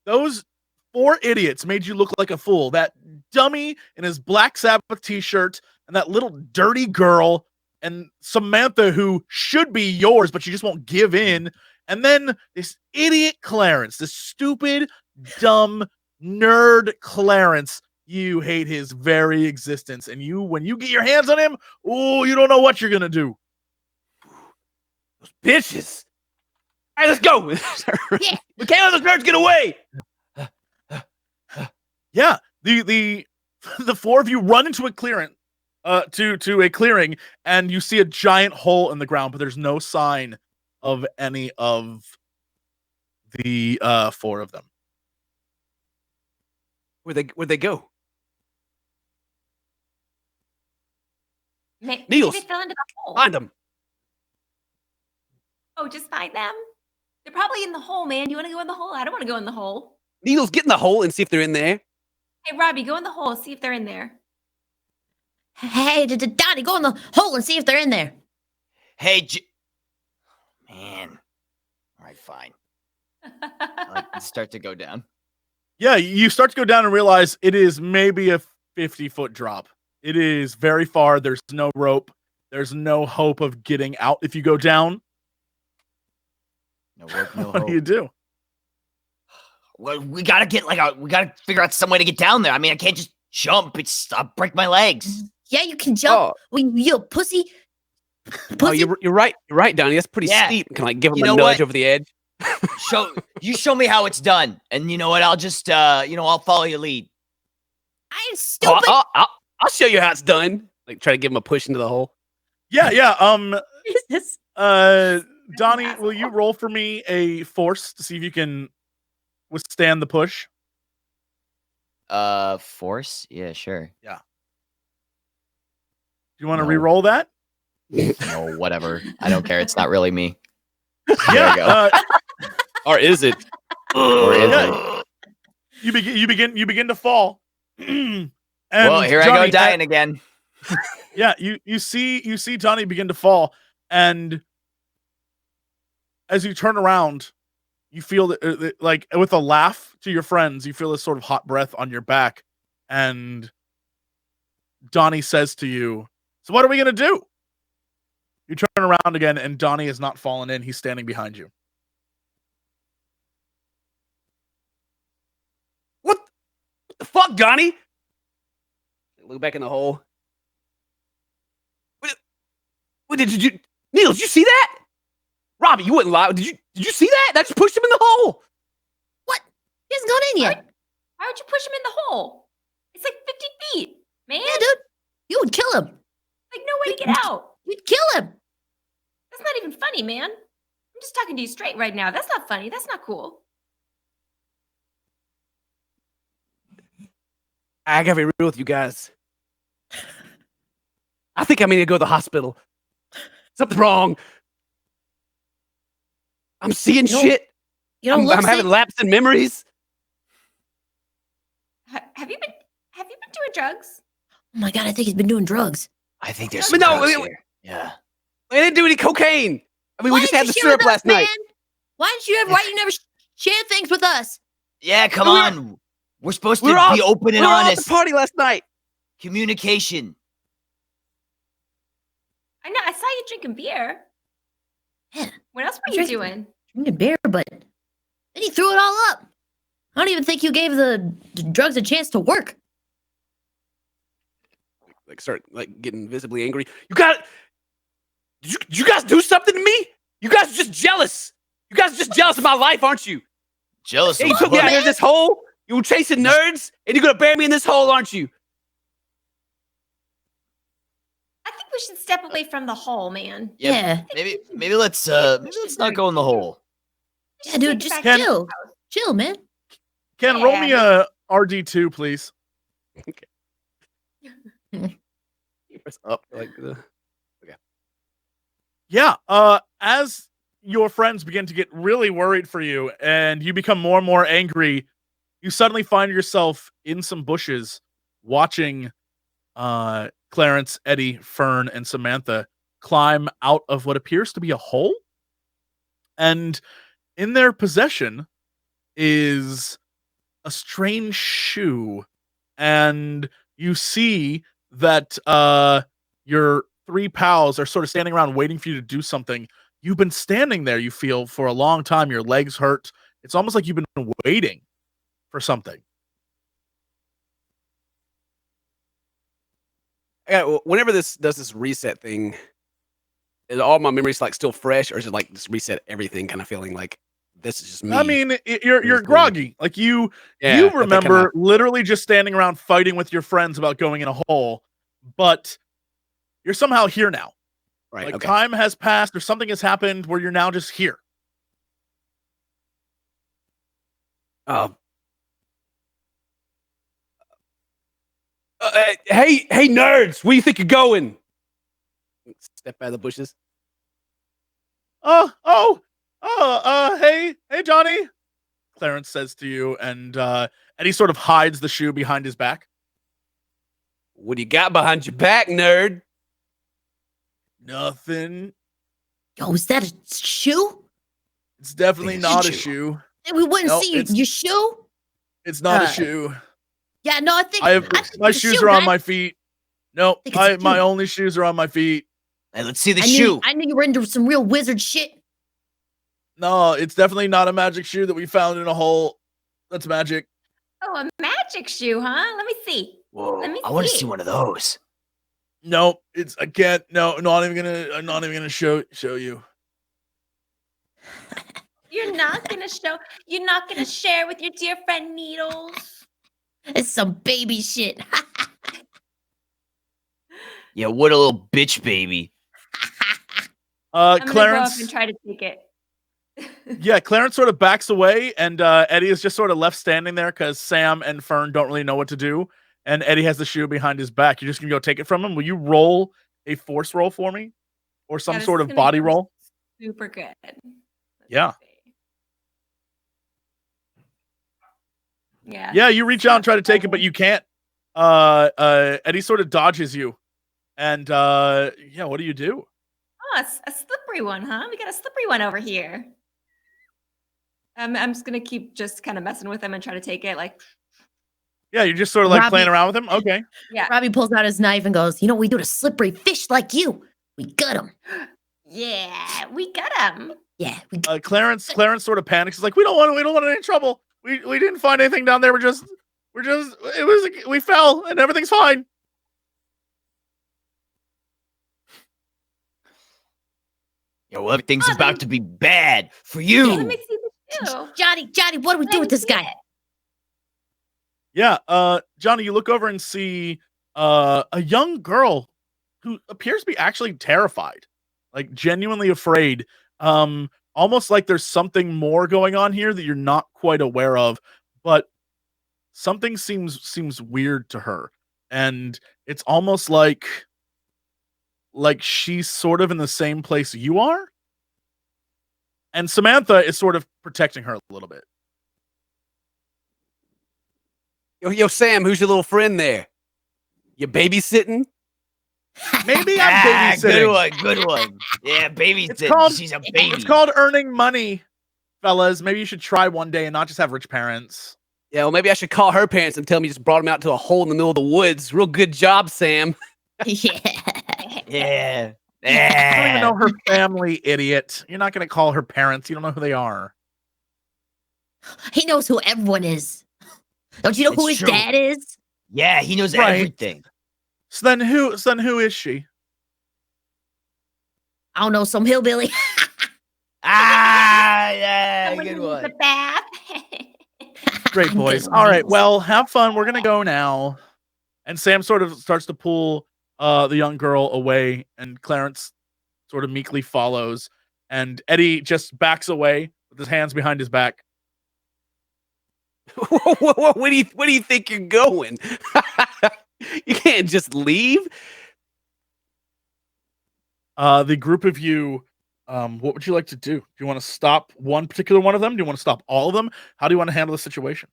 Those 4 idiots made you look like a fool. That dummy in his Black Sabbath t-shirt and that little dirty girl and Samantha, who should be yours, but she just won't give in. And then this idiot Clarence, this stupid, dumb, nerd Clarence. You hate his very existence. And when you get your hands on him, oh, you don't know what you're going to do. Those bitches. All right, let's go. Yeah. We can't let those nerds get away. Yeah, the four of you run into a clearing, to a clearing, and you see a giant hole in the ground, but there's no sign of any of the four of them. Where'd they go? Maybe Niels, they fell into the hole. Find them. Oh, just find them? They're probably in the hole, man. You want to go in the hole? I don't want to go in the hole. Niels, get in the hole and see if they're in there. Hey, Robbie, go in the hole. See if they're in there. Hey, Donnie, go in the hole and see if they're in there. Hey, man. All right, fine. I start to go down. Yeah, you start to go down and realize it is maybe a 50-foot drop. It is very far. There's no rope. There's no hope of getting out if you go down. No rope, no What hope. do you do? Well, we gotta figure out some way to get down there. I mean, I can't just jump. I'll break my legs. Yeah, you can jump. You pussy. Oh, you're right. You're right, Donnie. That's pretty Yeah. steep. Can I give him You a know nudge what? over the edge? Show me how it's done, and you know what? I'll just I'll follow your lead. I'm stupid. I'll show you how it's done. Like try to give him a push into the hole. Yeah. Jesus. Donnie, will you roll for me a force to see if you can withstand the push? Force? Yeah, sure. Do you want to No. re-roll that? No, whatever. I don't care. It's not really me. Yeah. Or is it? Or is Yeah. You begin to fall. And well, here I Johnny, go dying again. Yeah, you see Donnie begin to fall, and as you turn around, you feel that, like with a laugh to your friends, you feel this sort of hot breath on your back, and Donnie says to you, "So what are we gonna do?" You turn around again, and Donnie has not fallen in. He's standing behind you. What the fuck, Donnie? Look back in the hole. What did you Neil, did you see that? Robbie, you wouldn't lie. Did you see that? That just pushed him in the hole. What? He hasn't gone in yet. Why would you push him in the hole? It's like 50 feet, man. Yeah, dude. You would kill him. Like, no way to get out. You'd kill him. That's not even funny, man. I'm just talking to you straight right now. That's not funny. That's not cool. I gotta be real with you guys. I think I need to go to the hospital. Something's wrong. I'm seeing shit. You don't I'm having lapse in memories. Have you been doing drugs? Oh my god, I think he's been doing drugs. I think there's But some no, drugs it- here. Yeah. I didn't do any cocaine. I mean, we just had the syrup last night. Why you never share things with us? Yeah, come We were- on. We're supposed to We were all- be open We and were all at honest. the party last night. Communication. I know. I saw you drinking beer. Yeah. What else were you Drinking- doing? Drinking beer, but then he threw it all up. I don't even think you gave the drugs a chance to work. Like start like getting visibly angry. Did you guys do something to me? You guys are just jealous. You guys are just jealous of my life, aren't you? Jealous Hey, of you took me what? out here in this hole. You were chasing nerds, and you're gonna bury me in this hole, aren't you? I think we should step away from the hole, man. Yeah, maybe let's not go in the hole. Yeah, dude, take it just back to chill. the house. Chill, man. Ken, roll me a RD2, please. Press up like Yeah, as your friends begin to get really worried for you and you become more and more angry, you suddenly find yourself in some bushes watching Clarence, Eddie, Fern, and Samantha climb out of what appears to be a hole. And in their possession is a strange shoe. And you see that your 3 pals are sort of standing around waiting for you to do something. You've been standing there, you feel, for a long time. Your legs hurt. It's almost like you've been waiting for something. Yeah, whenever this does this reset thing, is all my memories like still fresh, or is it like just reset everything kind of feeling like this is just me? I mean, you're groggy. Like you remember literally just standing around fighting with your friends about going in a hole, but you're somehow here now. Right. Like okay. time has passed or something has happened where you're now just here. Hey, nerds, where do you think you're going? Step out of the bushes. Hey, Johnny. Clarence says to you, and he sort of hides the shoe behind his back. What do you got behind your back, nerd? Nothing. Yo, is that a shoe? It's definitely not a shoe. We wouldn't see your shoe. It's not a shoe. Yeah, no, I think my shoes are on my feet. No, my only shoes are on my feet. Hey, let's see the shoe. I knew you were into some real wizard shit. No, it's definitely not a magic shoe that we found in a hole. That's magic. Oh, a magic shoe, huh? Let me see. Whoa, I want to see one of those. No, I can't. No, I'm not even gonna show you. You're not gonna share with your dear friend Needles. It's some baby shit. Yeah, what a little bitch baby. I'm Clarence, gonna go up and try to take it. Yeah, Clarence sort of backs away, and Eddie is just sort of left standing there because Sam and Fern don't really know what to do, and Eddie has the shoe behind his back. You're just gonna go take it from him. Will you roll a force roll for me, or some sort of body roll? Super good. Yeah. Yeah. Yeah, you reach out and try to take it, but you can't. Eddie sort of dodges you, and yeah, what do you do? Oh, a slippery one, huh? We got a slippery one over here. I'm just gonna keep just kind of messing with him and try to take it. Like, yeah, you're just sort of like playing around with him. Okay. Yeah. Robbie pulls out his knife and goes, "You know what we do to slippery fish like you? We gut him." Yeah, we got him. Yeah. Clarence sort of panics. He's like, we don't want any trouble. We didn't find anything down there. We fell and everything's fine. Yo, everything's about to be bad for you. Let me see the shoe. Johnny, what do we do with this guy? Yeah, Johnny, you look over and see a young girl who appears to be actually terrified, like genuinely afraid. Almost like there's something more going on here that you're not quite aware of, but something seems weird to her, and it's almost like she's sort of in the same place you are, and Samantha is sort of protecting her a little bit. Yo, Sam, who's your little friend there? You babysitting? Maybe I'm babysitting. Good one. Yeah, babysitting. She's a baby. It's called earning money, fellas. Maybe you should try one day and not just have rich parents. Yeah, well, maybe I should call her parents and tell them you just brought them out to a hole in the middle of the woods. Real good job, Sam. Yeah. Yeah. You don't even know her family, idiot. You're not going to call her parents. You don't know who they are. He knows who everyone is. Don't you know who his dad is? Yeah, he knows everything. So then who is she? I don't know, some hillbilly. Yeah, Someone good who needs one. a bath. Great, boys. All right, well, have fun. We're going to go now. And Sam sort of starts to pull the young girl away, and Clarence sort of meekly follows. And Eddie just backs away with his hands behind his back. Where do you think you're going? You can't just leave. The group of you, what would you like to do? Do you want to stop one particular one of them? Do you want to stop all of them? How do you want to handle the situation?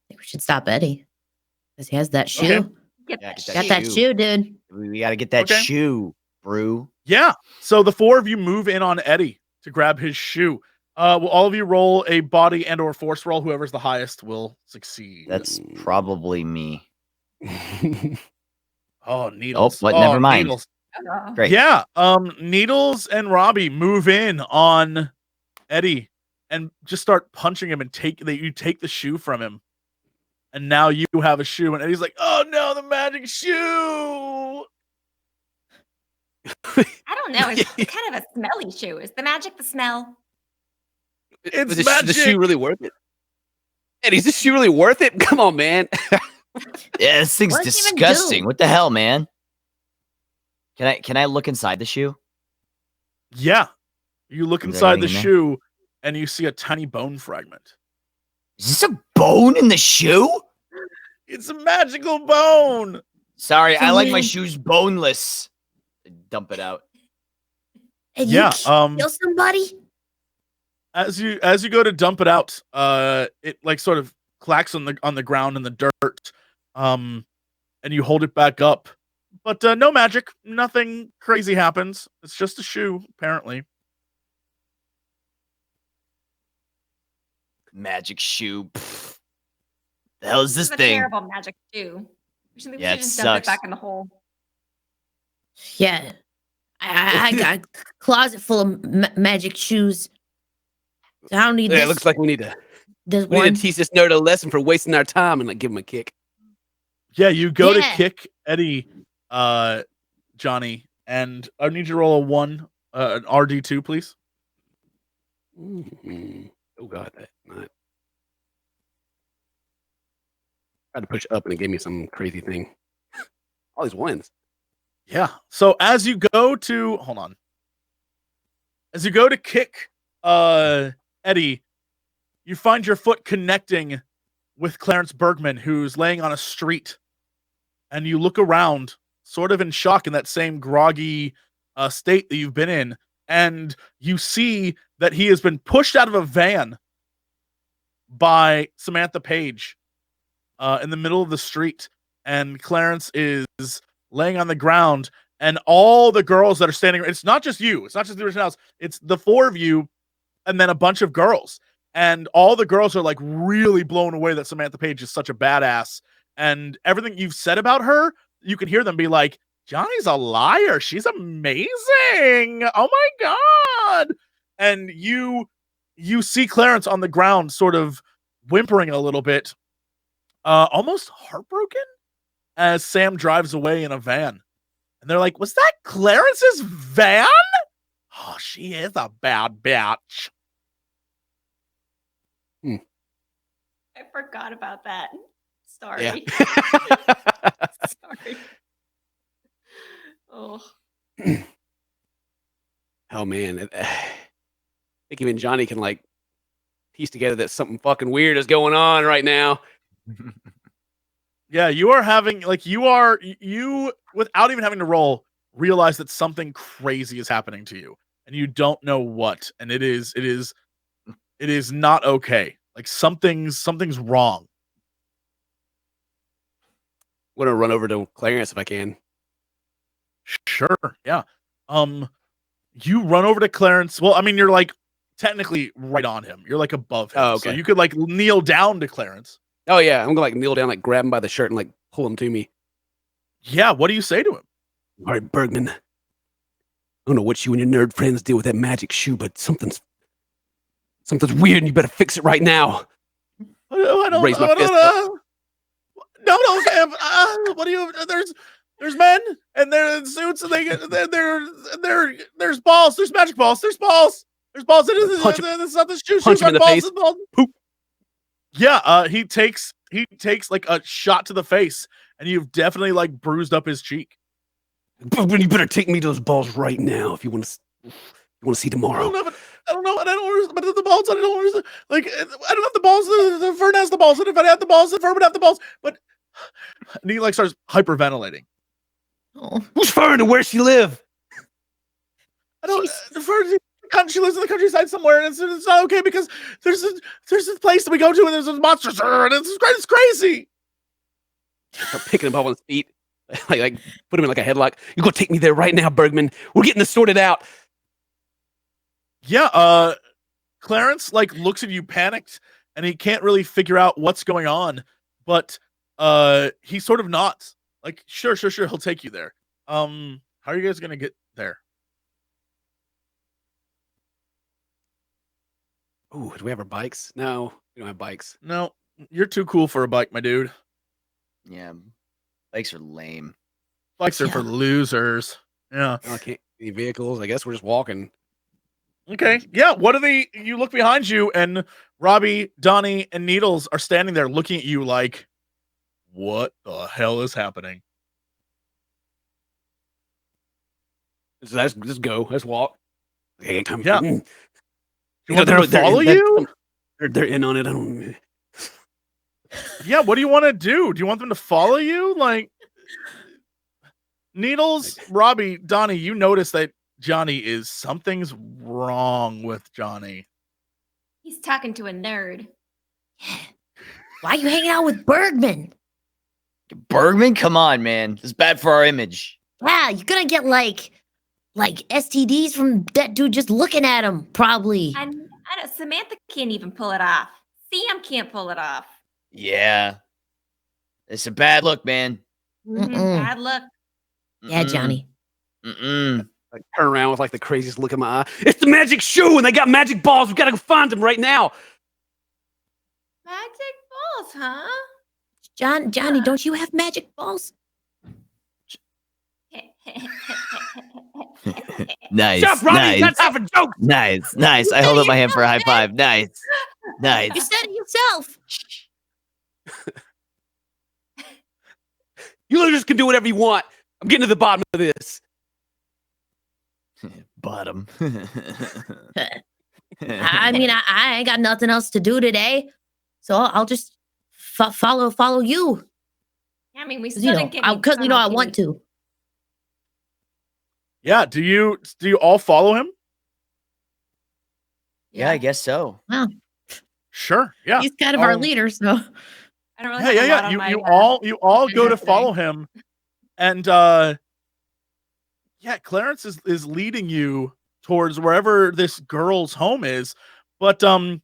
I think we should stop Eddie. Because he has that shoe. Okay. Got that shoe, dude. We got to get that shoe, brew. Yeah. So the four of you move in on Eddie to grab his shoe. Will all of you roll a body and or force roll? Whoever's the highest will succeed. That's probably me. Oh, Needles. what? Never mind. Needles. Great. Yeah. Needles and Robbie move in on Eddie and just start punching him and you take the shoe from him. And now you have a shoe, and Eddie's like, "Oh no, the magic shoe!" I don't know. It's kind of a smelly shoe. Is the magic the smell? It's magic. Is the shoe really worth it? Eddie, is this shoe really worth it? Come on, man. Yeah, this thing's disgusting. What the hell, man? Can I look inside the shoe? Yeah. You look inside the shoe, and you see a tiny bone fragment. Is this a bone in the shoe? It's a magical bone. Sorry, I like my shoes boneless. Dump it out. And yeah. Kill somebody. As you go to dump it out, it like sort of clacks on the ground in the dirt. And you hold it back up, but no magic. Nothing crazy happens. It's just a shoe, apparently. Magic shoe. Pfft. The hell is this a thing? Terrible magic shoe. We should Yeah, just it dump sucks. it back in the hole. Yeah. I got a closet full of magic shoes. So I don't need this. It looks like we need to one. teach this nerd a lesson for wasting our time and like give him a kick. Yeah, you go to kick Eddie, Johnny, and I need you to roll an RD2, please. Mm-hmm. Oh god, that not. I tried to push up and it gave me some crazy thing. All these ones. Yeah. So as you go to kick Eddie, you find your foot connecting with Clarence Bergman, who's laying on a street, and you look around, sort of in shock in that same groggy state that you've been in, and you see that he has been pushed out of a van by Samantha Page in the middle of the street, and Clarence is laying on the ground, and all the girls that are standing, it's not just you, it's not just the original house, it's the four of you and then a bunch of girls, and all the girls are like really blown away that Samantha Page is such a badass, and everything you've said about her, you can hear them be like, Johnny's a liar, she's amazing, oh my god. And you see Clarence on the ground sort of whimpering a little bit, almost heartbroken, as Sam drives away in a van. And they're like, was that Clarence's van? Oh, she is a bad bitch. I forgot about that. Sorry. Yeah. Sorry. Oh. Oh man. I think even Johnny can like piece together that something fucking weird is going on right now. Yeah, you are having like you without even having to roll, realize that something crazy is happening to you, and you don't know what, and it is not okay. Like something's wrong. I'm gonna run over to Clarence if I can. Sure, yeah. You run over to Clarence. Well, I mean, you're like technically right on him. You're like above him. Oh, okay. So you could like kneel down to Clarence. Oh yeah, I'm gonna like kneel down, like grab him by the shirt and like pull him to me. Yeah, what do you say to him? All right, Bergman. I don't know what you and your nerd friends did with that magic shoe, but something's weird, and you better fix it right now. I don't. Raise my fist No. What do you? There's men, and they're in suits, and there's balls. There's magic balls. There's balls. There's balls. It's not this shoe. Punch him in the face. Poop. Yeah, he takes like a shot to the face, and you've definitely like bruised up his cheek. You better take me to those balls right now if you want to see tomorrow. I don't know. But the balls, I don't understand. Like, I don't have the balls. The Fern has the balls, and if I had the balls, the Fern would have the balls. But and he like starts hyperventilating. Oh. Who's Fern and where's she live? I don't. Fern, she lives in the countryside somewhere, and it's not okay because there's this place that we go to, and there's a monster, and it's crazy. Start picking him up on his feet, like put him in like a headlock. You go take me there right now, Bergman. We're getting this sorted out. Yeah, Clarence like looks at you panicked, and he can't really figure out what's going on. But he sort of nods. Like, sure, he'll take you there. How are you guys gonna get there? Ooh, do we have our bikes? No, we don't have bikes. No, you're too cool for a bike, my dude. Yeah, bikes are lame. Bikes are for losers. Yeah. Oh, I can't any vehicles. I guess we're just walking. Okay. Yeah. What are they? You look behind you, and Robbie, Donnie, and Needles are standing there looking at you like, what the hell is happening? So let's just go. Let's walk. Hey, come. Yeah. You want them to follow you? They're in on it. I don't. Yeah. What do you want to do? Do you want them to follow you? Like, Needles, Robbie, Donnie, you notice that something's wrong with Johnny. He's talking to a nerd. Why are you hanging out with Bergman? Bergman? Come on, man. This is bad for our image. Yeah, you're gonna get like STDs from that dude just looking at him, probably. I know Samantha can't even pull it off. Sam can't pull it off. Yeah. It's a bad look, man. Bad luck. Yeah, Johnny. Like, turn around with like the craziest look in my eye. It's the magic shoe, and they got magic balls. We gotta go find them right now. Magic balls, huh? Johnny, don't you have magic balls? Nice. Stop, Robbie. Nice. That's half a joke. Nice. I hold up my hand for a high five. Nice. You said it yourself. You losers can do whatever you want. I'm getting to the bottom of this. Bottom. I mean, I ain't got nothing else to do today, so I'll just follow you. I mean, we still didn't get because I want to. Yeah. Do you all follow him? Yeah, I guess so. Wow. Sure. Yeah. He's kind of our leader, so. I don't really have a lot on You all go to follow him, and yeah, Clarence is leading you towards wherever this girl's home is. But Johnny,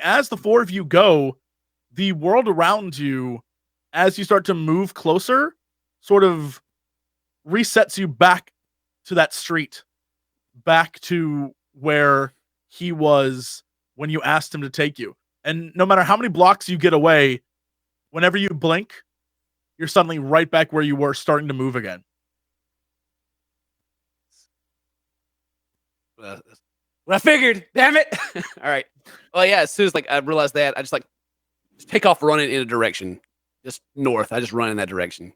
as the four of you go, the world around you, as you start to move closer, sort of resets you back to that street, back to where he was when you asked him to take you. And no matter how many blocks you get away, whenever you blink, you're suddenly right back where you were, starting to move again. What I figured. Damn it. All right. Well, yeah, as soon as I realized that, I just take off running in a direction. Just north. I just run in that direction.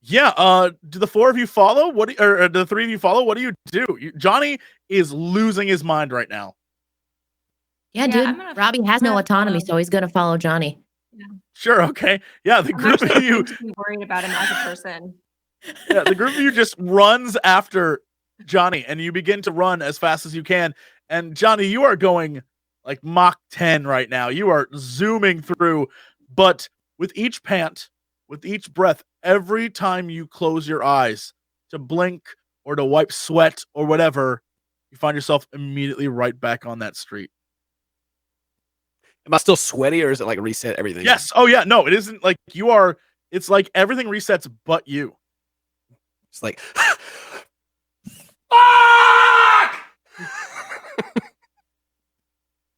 Yeah, do the four of you follow? Or the three of you follow? What do you do? Johnny is losing his mind right now. Yeah, dude. Robbie has no autonomy, so he's gonna follow Johnny. Yeah. Sure, okay. Yeah, the group of you worried about him as a person. Yeah, the group of you just runs after Johnny, and you begin to run as fast as you can. And Johnny, you are going like Mach 10 right now. You are zooming through, but with each pant, with each breath, every time you close your eyes to blink or to wipe sweat or whatever, you find yourself immediately right back on that street. Am I still sweaty, or is it like reset everything? Yes. Oh yeah. No, it isn't like you are. It's like everything resets but you. It's like, fuck!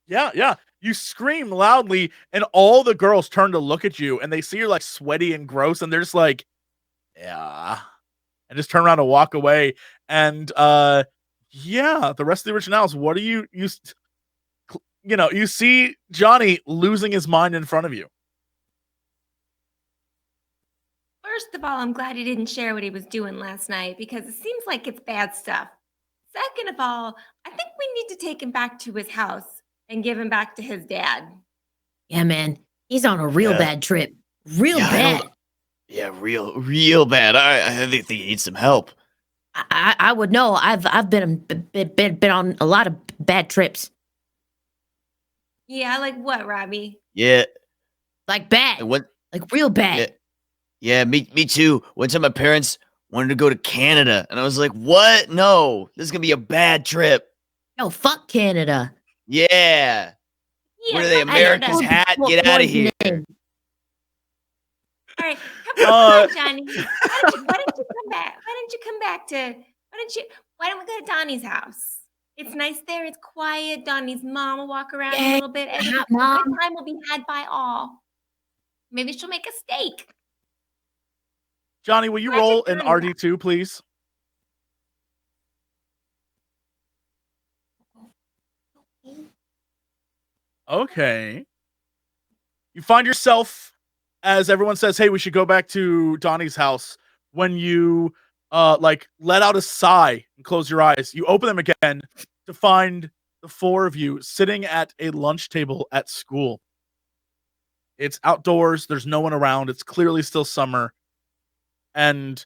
Yeah. You scream loudly, and all the girls turn to look at you, and they see you're like sweaty and gross, and they're just like, yeah, and just turn around and walk away. And yeah, the rest of the originals. What do you you see Johnny losing his mind in front of you. First of all, I'm glad he didn't share what he was doing last night, because it seems like it's bad stuff. Second of all, I think we need to take him back to his house and give him back to his dad. Yeah, man. He's on a real bad trip. Real bad. Yeah, real bad. I think he needs some help. I would know. I've been on a lot of bad trips. Yeah, like what, Robbie? Yeah. Like bad. Like real bad. Yeah, me too. One time my parents wanted to go to Canada, and I was like, what? No, this is going to be a bad trip. No, fuck Canada. Yeah. What are they, America's hat? Get out of here. All right, come on, Johnny. Why didn't you come back? Why don't we go to Donnie's house? It's nice there. It's quiet. Donnie's mom will walk around a little bit. A good time will be had by all. Maybe she'll make a steak. Johnny, will you roll an RD2, please? Okay. You find yourself, as everyone says, hey, we should go back to Donnie's house, when you let out a sigh and close your eyes. You open them again to find the four of you sitting at a lunch table at school. It's outdoors. There's no one around. It's clearly still summer. And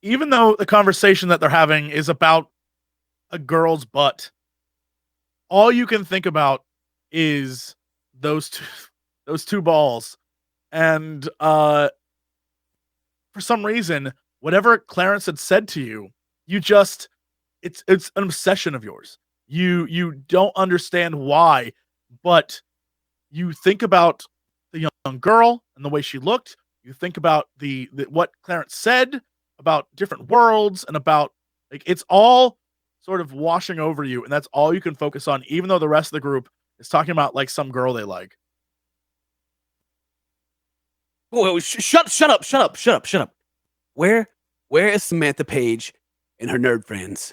even though the conversation that they're having is about a girl's butt, all you can think about is those two balls. And for some reason, whatever Clarence had said to you, it's an obsession of yours. You don't understand why, but you think about the young girl and the way she looked. You think about the what Clarence said about different worlds, and about, like, it's all sort of washing over you, and that's all you can focus on, even though the rest of the group is talking about, like, some girl they like. Oh, shut up. Where is Samantha Page and her nerd friends?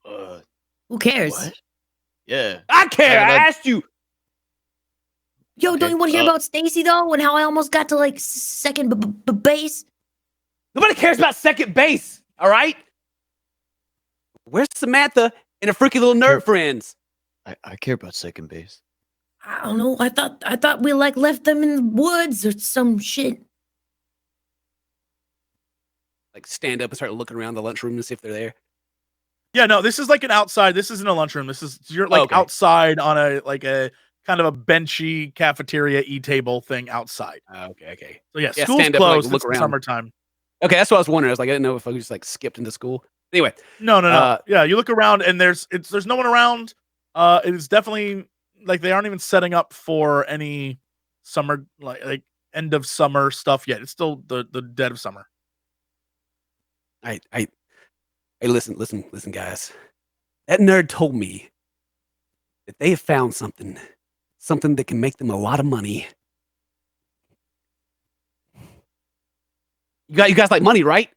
Who cares? What? Yeah. I care. I asked you. Yo, don't you want to hear about Stacy though, and how I almost got to like second base? Nobody cares about second base. All right. Where's Samantha and her freaky little nerd friends? I care about second base. I don't know. I thought we like left them in the woods or some shit. Like, stand up and start looking around the lunchroom to see if they're there. Yeah, no, this is like an outside. This isn't a lunchroom. You're like outside on a kind of a benchy cafeteria table thing outside. Okay. So yeah, school's closed. Look around. Summertime. Okay, that's what I was wondering. I was like, I didn't know if I just like skipped into school. Anyway. No. Yeah, you look around and there's no one around. It is definitely like they aren't even setting up for any summer like end of summer stuff yet. It's still the dead of summer. Hey, listen, guys. That nerd told me that they have found something that can make them a lot of money. You guys like money, right?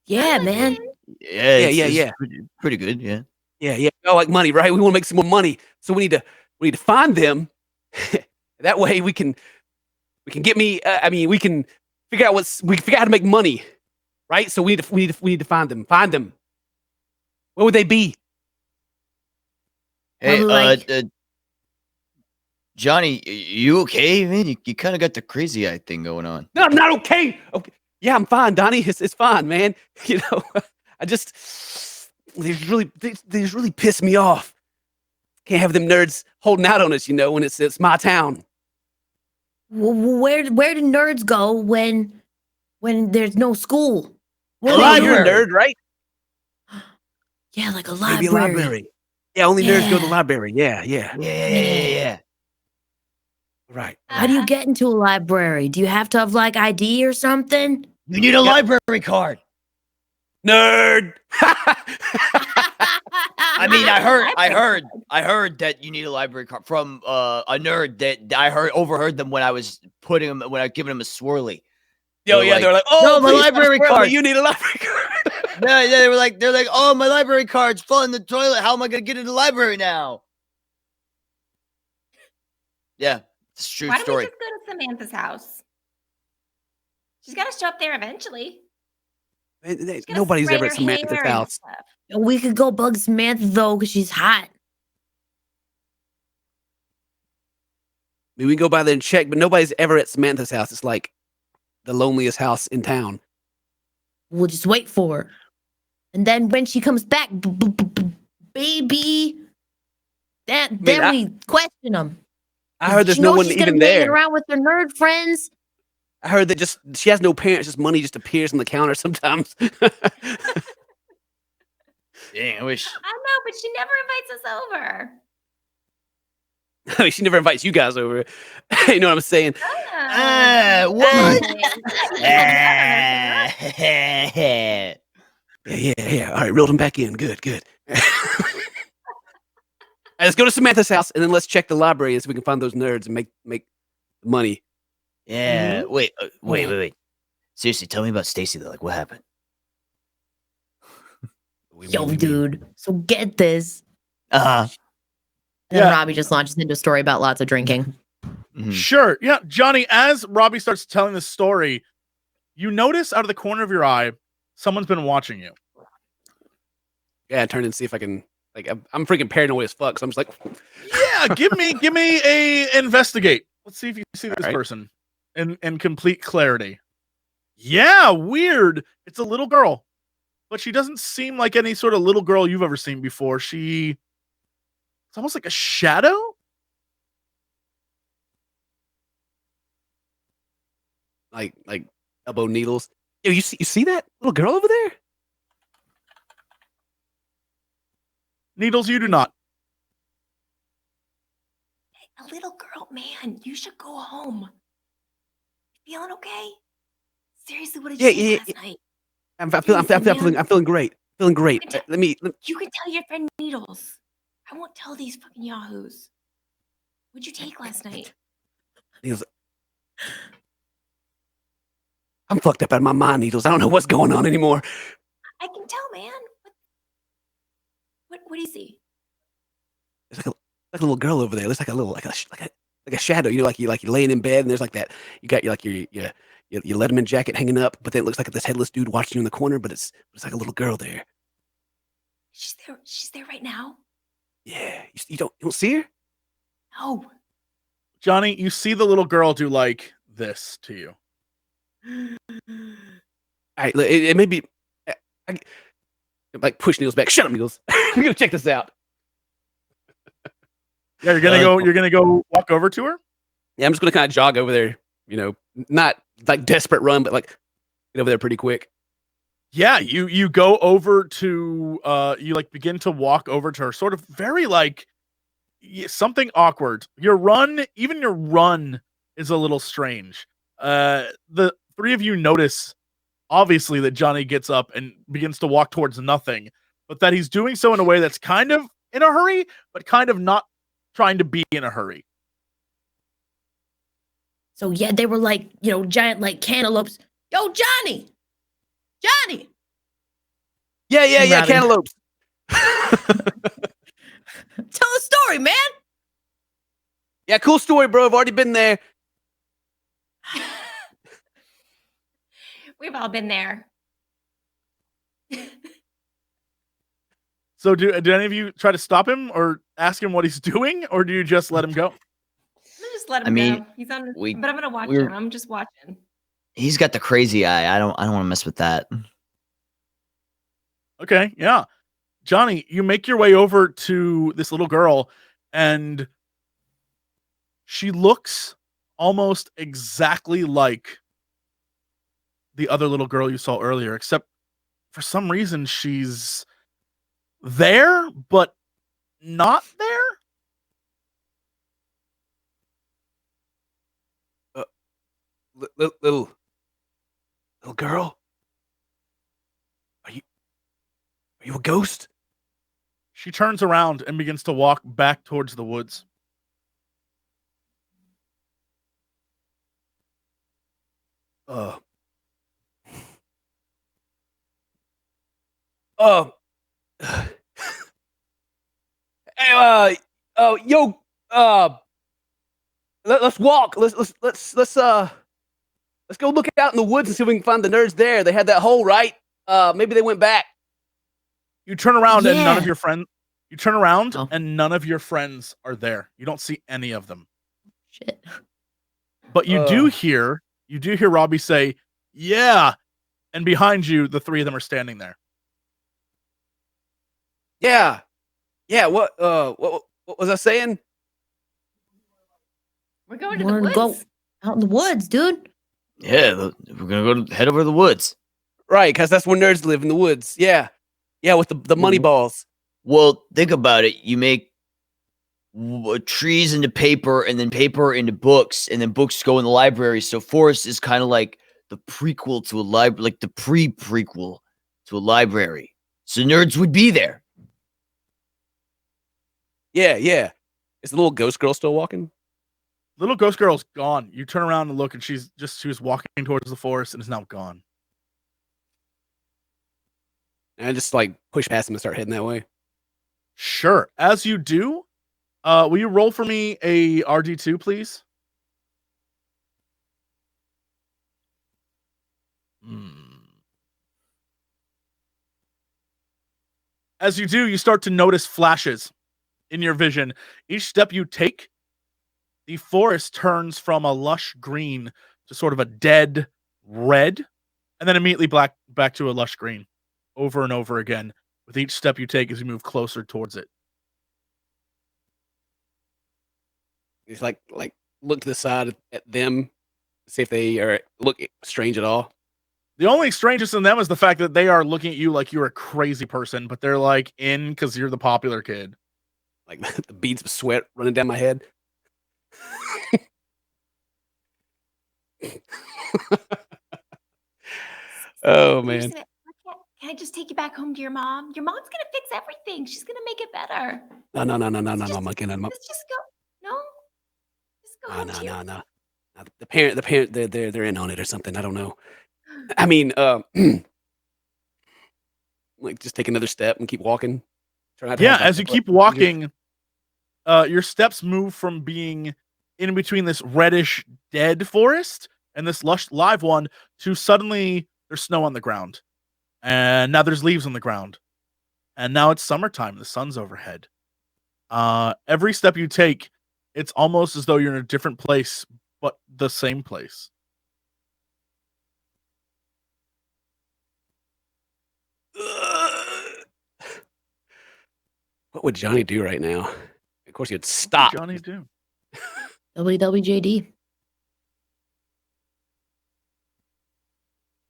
Yeah, man. Yeah. Pretty good, yeah. Yeah. You all like money, right? We want to make some more money, so we need to find them. That way we can get me. We can figure out how to make money. Right, so we need to find them. Find them. Where would they be? Hey, Johnny, you okay, man? You kind of got the crazy eye thing going on. No, I'm not okay. Okay, yeah, I'm fine, Donnie. It's fine, man. You know, they just really piss me off. Can't have them nerds holding out on us, you know, when it's my town. Where do nerds go when there's no school? Well, you're a nerd, right? Yeah, like a library. Maybe a library. Yeah, only nerds go to the library. Yeah. Right. How do you get into a library? Do you have to have like ID or something? You need a library card. Nerd. I mean, I heard that you need a library card from a nerd that I overheard them when I was giving them a swirly. Yo, yeah, they're like, oh, no, my library card. You need a library card. Yeah, they're like, oh, my library card's falling in the toilet. How am I gonna get into the library now? Yeah, it's a true story. Why don't we just go to Samantha's house? She's got to show up there eventually. Nobody's ever at Samantha's house. We could go bug Samantha though, because she's hot. I mean, we can go by there and check, but nobody's ever at Samantha's house. It's like the loneliest house in town. We'll just wait for her. And then when she comes back, baby, then we question them. I heard there's no one even there. Around with her nerd friends. I heard that she has no parents, just money just appears on the counter sometimes. Dang, I wish. I know, but she never invites us over. I mean, she never invites you guys over. You know what I'm saying? What? Yeah. All right, reeled him back in. Good. All right, let's go to Samantha's house, and then let's check the library so we can find those nerds and make money. Yeah. Wait. Seriously, tell me about Stacy though. Like, what happened? Yo, dude. So get this. Uh-huh. And then Robbie just launches into a story about lots of drinking. Mhm. Sure. Yeah, Johnny, as Robbie starts telling the story, you notice out of the corner of your eye, someone's been watching you. Yeah, turn and see if I can. Like, I'm freaking paranoid as fuck. So I'm just like, Yeah, give me a investigate. Let's see if you see this person in complete clarity. Yeah, weird. It's a little girl, but she doesn't seem like any sort of little girl you've ever seen before. It's almost like a shadow. like elbow needles. Yo, you see that little girl over there? Needles, you do not. A little girl, man, you should go home. Feeling okay? Seriously, what did you do last night? I'm feeling great. Feeling great. Let me. You can tell your friend Needles. I won't tell these fucking yahoos. What'd you take last night? Needles. I'm fucked up out of my mind, Needles. I don't know what's going on anymore. I can tell, man. What do you see? There's like a little girl over there. Looks like a shadow. You know, like you're laying in bed, and there's like that. You got your Letterman jacket hanging up, but then it looks like this headless dude watching you in the corner. But it's like a little girl there. She's there right now. Yeah, you don't see her? No. Johnny, you see the little girl do like this to you. All right, it may be. I like push Needles back. Shut up, Needles. We're gonna check this out. Yeah, you're gonna go. You're gonna go walk over to her. Yeah, I'm just gonna kind of jog over there. You know, not like desperate run, but like get over there pretty quick. Yeah, you go over to you like begin to walk over to her, sort of very like something awkward. Even your run is a little strange. The three of you notice obviously that Johnny gets up and begins to walk towards nothing, but that he's doing so in a way that's kind of in a hurry, but kind of not trying to be in a hurry. So yeah, they were like, giant like cantaloupes. Yo, Johnny. Yeah, cantaloupes. Tell the story, man. Yeah, cool story, bro. I've already been there. We've all been there. So do any of you try to stop him or ask him what he's doing, or do you just let him go? Just let him go. He's on. But I'm gonna watch him. I'm just watching. He's got the crazy eye. I don't want to mess with that. Okay, yeah. Johnny, you make your way over to this little girl, and she looks almost exactly like the other little girl you saw earlier, except for some reason she's there, but not there. Little girl, are you a ghost? She turns around and begins to walk back towards the woods. Hey, let's walk. Let's go look out in the woods and see if we can find the nerds there. They had that hole, right? Maybe they went back. You turn around and none of your friends. You turn around and none of your friends are there. You don't see any of them. Shit. But you do hear Robbie say, "Yeah," and behind you, the three of them are standing there. Yeah. What was I saying? We're going to the woods. Go out in the woods, dude. Yeah, we're gonna head over to the woods. Right, because that's where nerds live, in the woods. Yeah, with the money balls. Well, think about it. You make trees into paper, and then paper into books, and then books go in the library. So forest is kind of like the prequel to a library, like the pre-prequel to a library. So nerds would be there. Yeah. Is the little ghost girl still walking? Little ghost girl's gone. You turn around and look, and she was walking towards the forest and is now gone. And I just like push past him and start heading that way. Sure. As you do, will you roll for me a RD2, please? As you do, you start to notice flashes in your vision. Each step you take, the forest turns from a lush green to sort of a dead red, and then immediately back to a lush green, over and over again, with each step you take as you move closer towards it. It's like look to the side at them, see if they are look strange at all. The only strangest in them is the fact that they are looking at you like you're a crazy person, but they're like in because you're the popular kid. Like the beads of sweat running down my head. Oh man. Can I just take you back home to your mom? Your mom's gonna fix everything. She's gonna make it better. No, monkey. Let's just go. No. Just go home to you. No. The parent, they're in on it or something. I don't know. I mean, like just take another step and keep walking. As you keep walking, your steps move from being in between this reddish dead forest and this lush live one to suddenly there's snow on the ground. And now there's leaves on the ground. And now it's summertime. The sun's overhead. Every step you take, it's almost as though you're in a different place, but the same place. What would Johnny do right now? Of course, he'd stop. What would Johnny do? WWJD.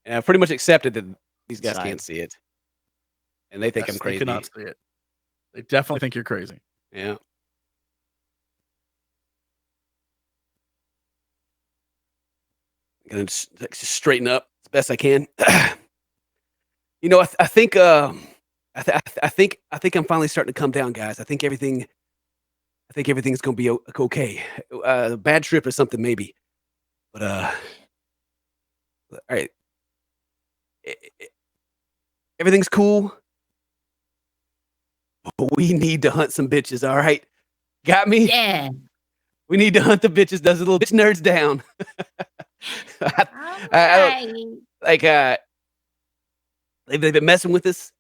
And I've pretty much accepted that these guys can't see it. And they think I'm crazy. They cannot see it. They definitely think you're crazy. Yeah. I'm gonna just straighten up as best I can. You know, I think I'm finally starting to come down, guys. I think everything's gonna be okay. Bad trip or something, maybe. But all right. Everything's cool. But we need to hunt some bitches, all right? Got me? Yeah. We need to hunt the bitches. Those little bitch nerds down. They've been messing with us.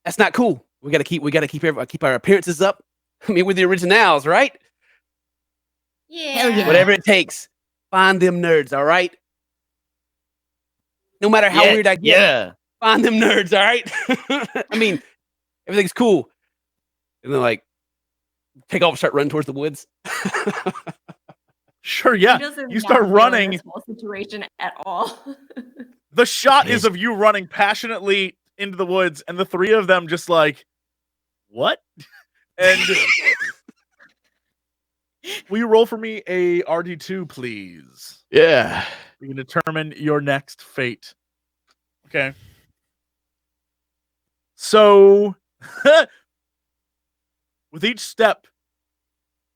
That's not cool. We gotta keep our appearances up. I mean, we're the originals, right? Yeah. Hell yeah. Whatever it takes. Find them nerds, all right? No matter how weird I get, find them nerds, all right? I mean, everything's cool. And then, like, take off and start running towards the woods. Sure, yeah. You start running. This whole situation at all. The shot is of you running passionately into the woods, and the three of them just like, what? And will you roll for me a RD2, please? Yeah. You can determine your next fate. Okay. So, with each step,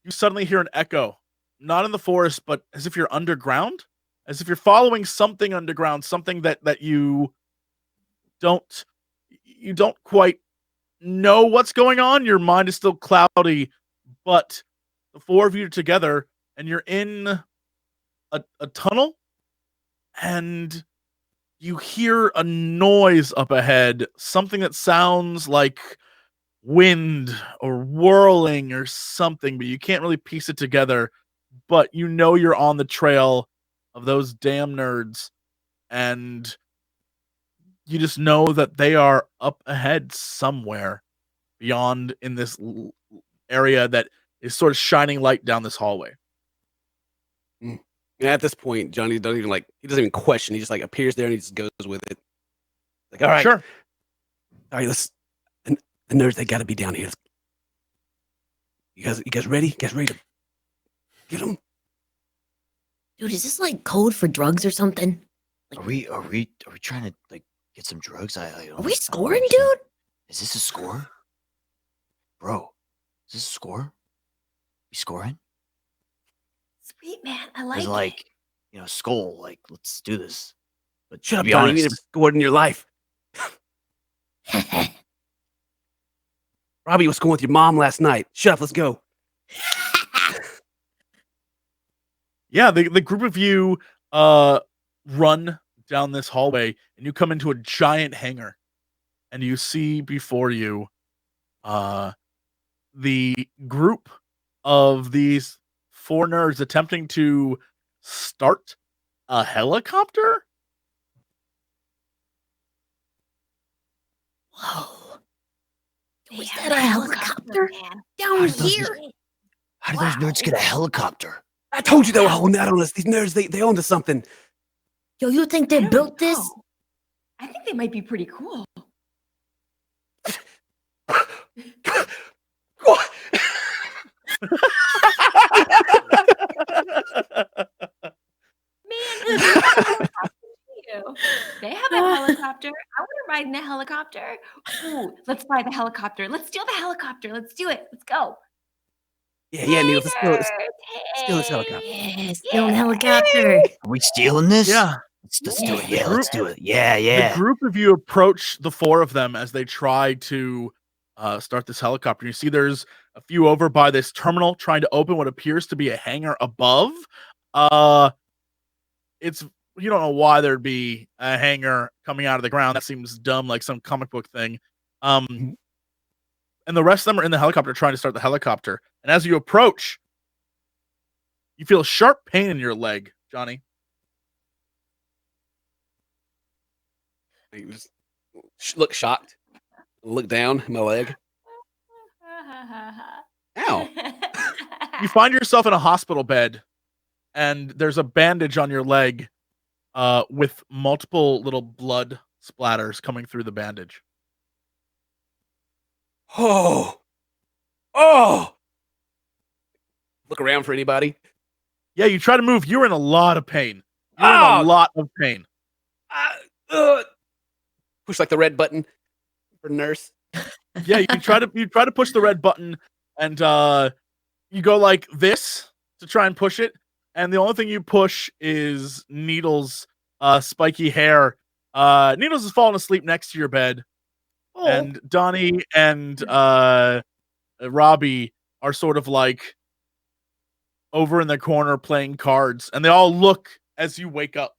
you suddenly hear an echo. Not in the forest, but as if you're underground. As if you're following something underground. Something that you don't quite know what's going on. Your mind is still cloudy. But the four of you are together, and you're in a tunnel, and you hear a noise up ahead, something that sounds like wind or whirling or something, but you can't really piece it together. But you know you're on the trail of those damn nerds, and you just know that they are up ahead somewhere beyond in this area that is sort of shining light down this hallway. And at this point, Johnny doesn't even question. He just like appears there and he just goes with it. Like, all right, sure. All right, the nerds, they got to be down here. You guys ready? You guys ready to get him? Dude, is this like code for drugs or something? Like, Are we trying to like get some drugs? Are we scoring, dude? Is this a score? Bro, is this a score? We scoring? Sweet man, I It's like it. you know, Skull, like, let's do this. But Shut up, be Donnie. honest, You never scored in your life. Robbie was going with your mom last night. Shut up, let's go. Yeah, the group of you run down this hallway and you come into a giant hangar. And you see before you the group of these 4 nerds attempting to start a helicopter. Whoa. Was Yeah, that a helicopter? man. Down here. how do those nerds get a helicopter? I told you they were holding out on us. These nerds, they own to something. Yo, you think they I don't built this? know. I think they might be pretty cool. What? Man, they have a helicopter. I want to ride in a helicopter. Ooh, let's fly the helicopter. Let's steal the helicopter. Let's do it. Let's go. Yeah, Neil, let's steal this Hey. helicopter. Yeah, still in helicopter. Are we stealing this? Yeah. Let's do it. The Yeah, let's group- do it. Yeah. The group of you approach the 4 of them as they try to start this helicopter. You see there's a few over by this terminal trying to open what appears to be a hangar above. It's you don't know why there'd be a hangar coming out of the ground. That seems dumb, like some comic book thing. And the rest of them are in the helicopter trying to start the helicopter. And as you approach, you feel a sharp pain in your leg, Johnny. You just look shocked. Look down at my leg. Ow. You find yourself in a hospital bed, and there's a bandage on your leg with multiple little blood splatters coming through the bandage. Oh. Look around for anybody. Yeah, you try to move. You're in a lot of pain. You're in Oh! a lot of pain. Push like the red button for nurse. Yeah, you try to push the red button, and you go like this to try and push it, and the only thing you push is Needles' spiky hair. Needles is falling asleep next to your bed, and Donnie and Robbie are sort of like over in the corner playing cards, and they all look as you wake up.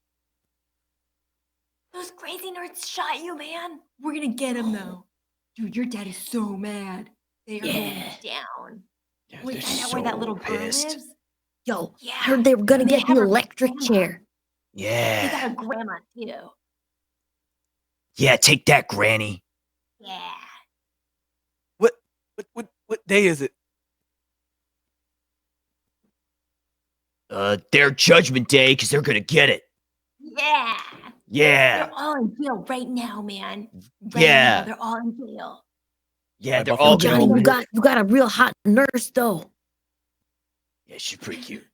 Those crazy nerds shot you, man. We're gonna get him though. Dude, your dad is so mad. They are going down. Yeah, We they're find out where that so little girl pissed. lives. Yo, Yeah. heard they were gonna And they get have the her electric grandma. chair. They Yeah. got a grandma too. Yeah, take that, Granny. Yeah. What day is it? Their judgment day, because they're gonna get it. Yeah. Yeah. They're all in jail right now, man. Yeah. Now, they're all in jail. Yeah, they're Buffalo all Oh, Johnny, gonna. you got a real hot nurse though. Yeah, she's pretty cute.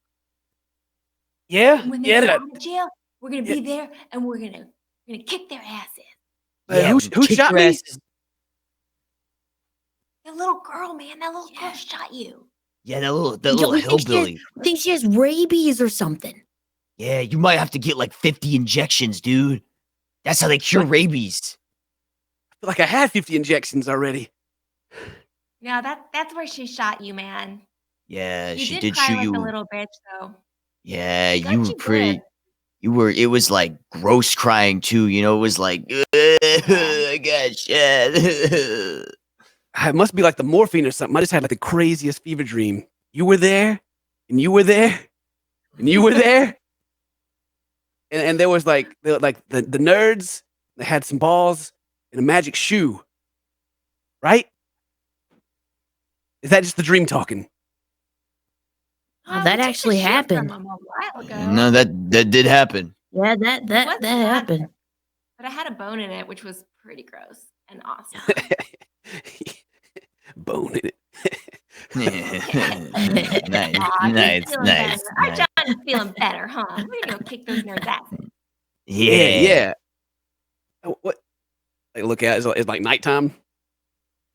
Yeah, And when they yeah. get That, out of jail, we're gonna be there and we're gonna kick their asses. Yeah, who kick shot your me? asses. That little girl, man. That little girl shot you. Yeah, that little we think hillbilly. I think she has rabies or something. Yeah, you might have to get like 50 injections, dude. That's how they cure rabies. I feel like I had 50 injections already. No, that's where she shot you, man. Yeah, You she did did cry shoot like you. a little bitch, though. Yeah, She got you were you pretty. good. You were. It was like gross crying too. You know, it was like, I got shit. It must be like the morphine or something. I just had like the craziest fever dream. You were there, and you were there, and you were there. And there was like the nerds. They had some balls and a magic shoe. Right? Is that just the dream talking? Oh, that we took the actually shoe from happened. them a while ago. No, that did happen. Yeah, that What's happened. But I had a bone in it, which was pretty gross and awesome. Bone in it. Nice. Our John's feeling better, huh? We're gonna go kick those nerds' ass. Yeah. What? I look at it's like nighttime.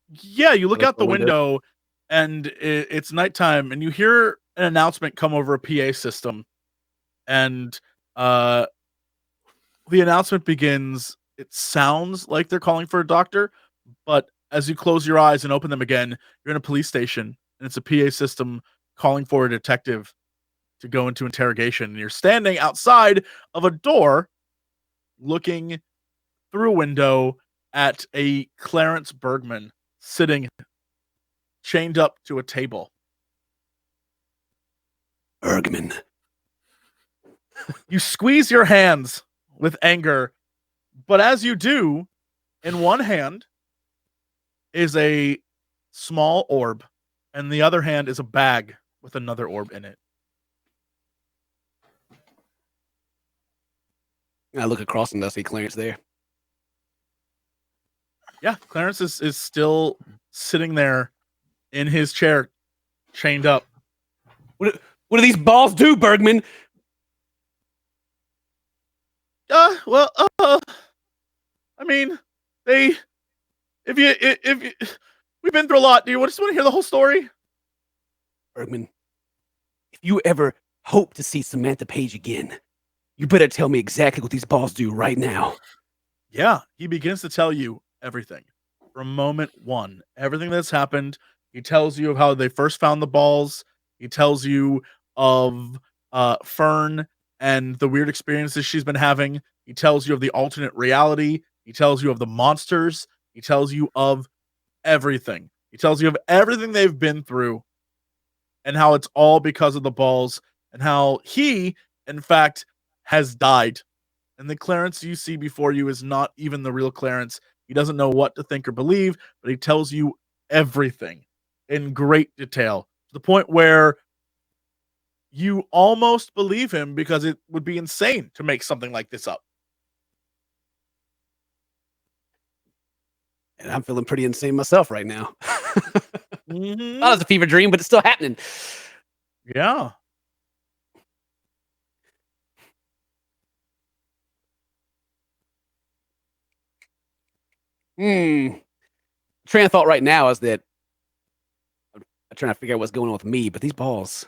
Yeah, you look out the window and it's nighttime, and you hear an announcement come over a PA system, and the announcement begins. It sounds like they're calling for a doctor, but as you close your eyes and open them again, you're in a police station, and it's a PA system calling for a detective to go into interrogation. And you're standing outside of a door, looking through a window at a Clarence Bergman sitting chained up to a table. Bergman. You squeeze your hands with anger, but as you do, in one hand is a small orb, and the other hand is a bag with another orb in it. I look across and I see Clarence there. Yeah, Clarence is still sitting there in his chair, chained up. What do these balls do, Bergman? Well, I mean, if you, we've been through a lot. Do you just want to hear the whole story? Bergman, if you ever hope to see Samantha Page again, you better tell me exactly what these balls do right now. Yeah, he begins to tell you everything from moment one, everything that's happened. He tells you of how they first found the balls. He tells you of Fern and the weird experiences she's been having. He tells you of the alternate reality. He tells you of the monsters. He tells you of everything. He tells you of everything they've been through and how it's all because of the balls and how he, in fact, has died. And the Clarence you see before you is not even the real Clarence. He doesn't know what to think or believe, but he tells you everything in great detail to the point where you almost believe him because it would be insane to make something like this up. And I'm feeling pretty insane myself right now. Mm-hmm. Not as a fever dream, but it's still happening. Yeah. Train of thought right now is that I'm trying to figure out what's going on with me, but these balls,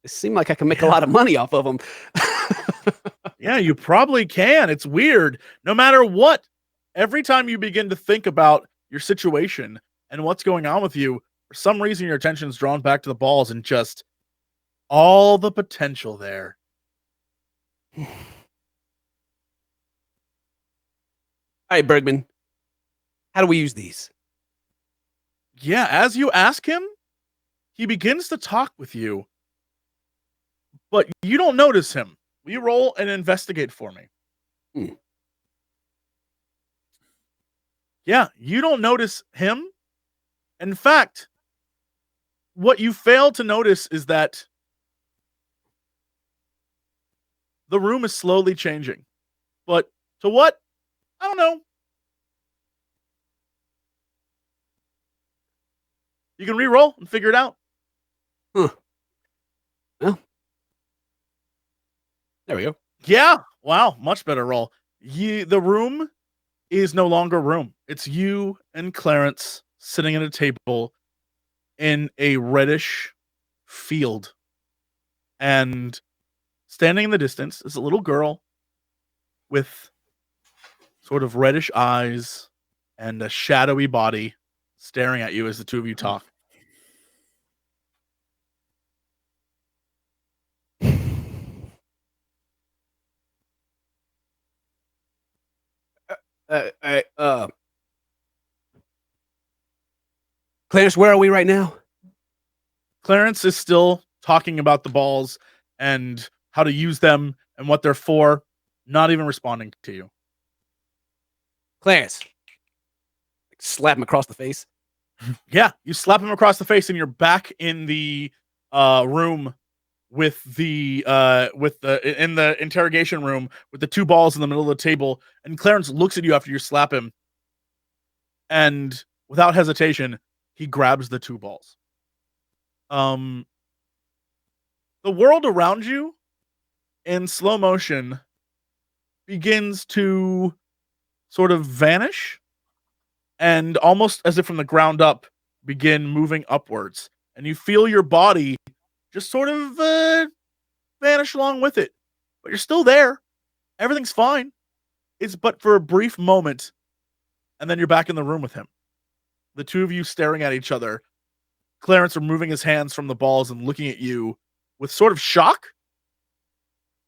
it seem like I can make a lot of money off of them. Yeah, you probably can. It's weird. No matter what, every time you begin to think about your situation and what's going on with you, for some reason your attention is drawn back to the balls and just all the potential there. All right, Bergman, how do we use these? Yeah, as you ask him, he begins to talk with you, but you don't notice him. Will you roll and investigate for me? Yeah, you don't notice him. In fact, what you fail to notice is that the room is slowly changing. But to what? I don't know. You can re-roll and figure it out. Well, there we go. Yeah. Wow. Much better roll. The room is no longer a room. It's you and Clarence sitting at a table in a reddish field. And standing in the distance is a little girl with sort of reddish eyes and a shadowy body staring at you as the two of you talk. Clarence, where are we right now? Clarence is still talking about the balls and how to use them and what they're for, not even responding to you. Clarence. Slap him across the face. Yeah, you slap him across the face and you're back in the room with the in the interrogation room with the two balls in the middle of the table, and Clarence looks at you after you slap him, and without hesitation, he grabs the two balls. the world around you in slow motion begins to sort of vanish and almost as if from the ground up begin moving upwards. And you feel your body just sort of vanish along with it. But you're still there. Everything's fine. It's but for a brief moment, and then you're back in the room with him. The two of you staring at each other. Clarence removing his hands from the balls and looking at you with sort of shock.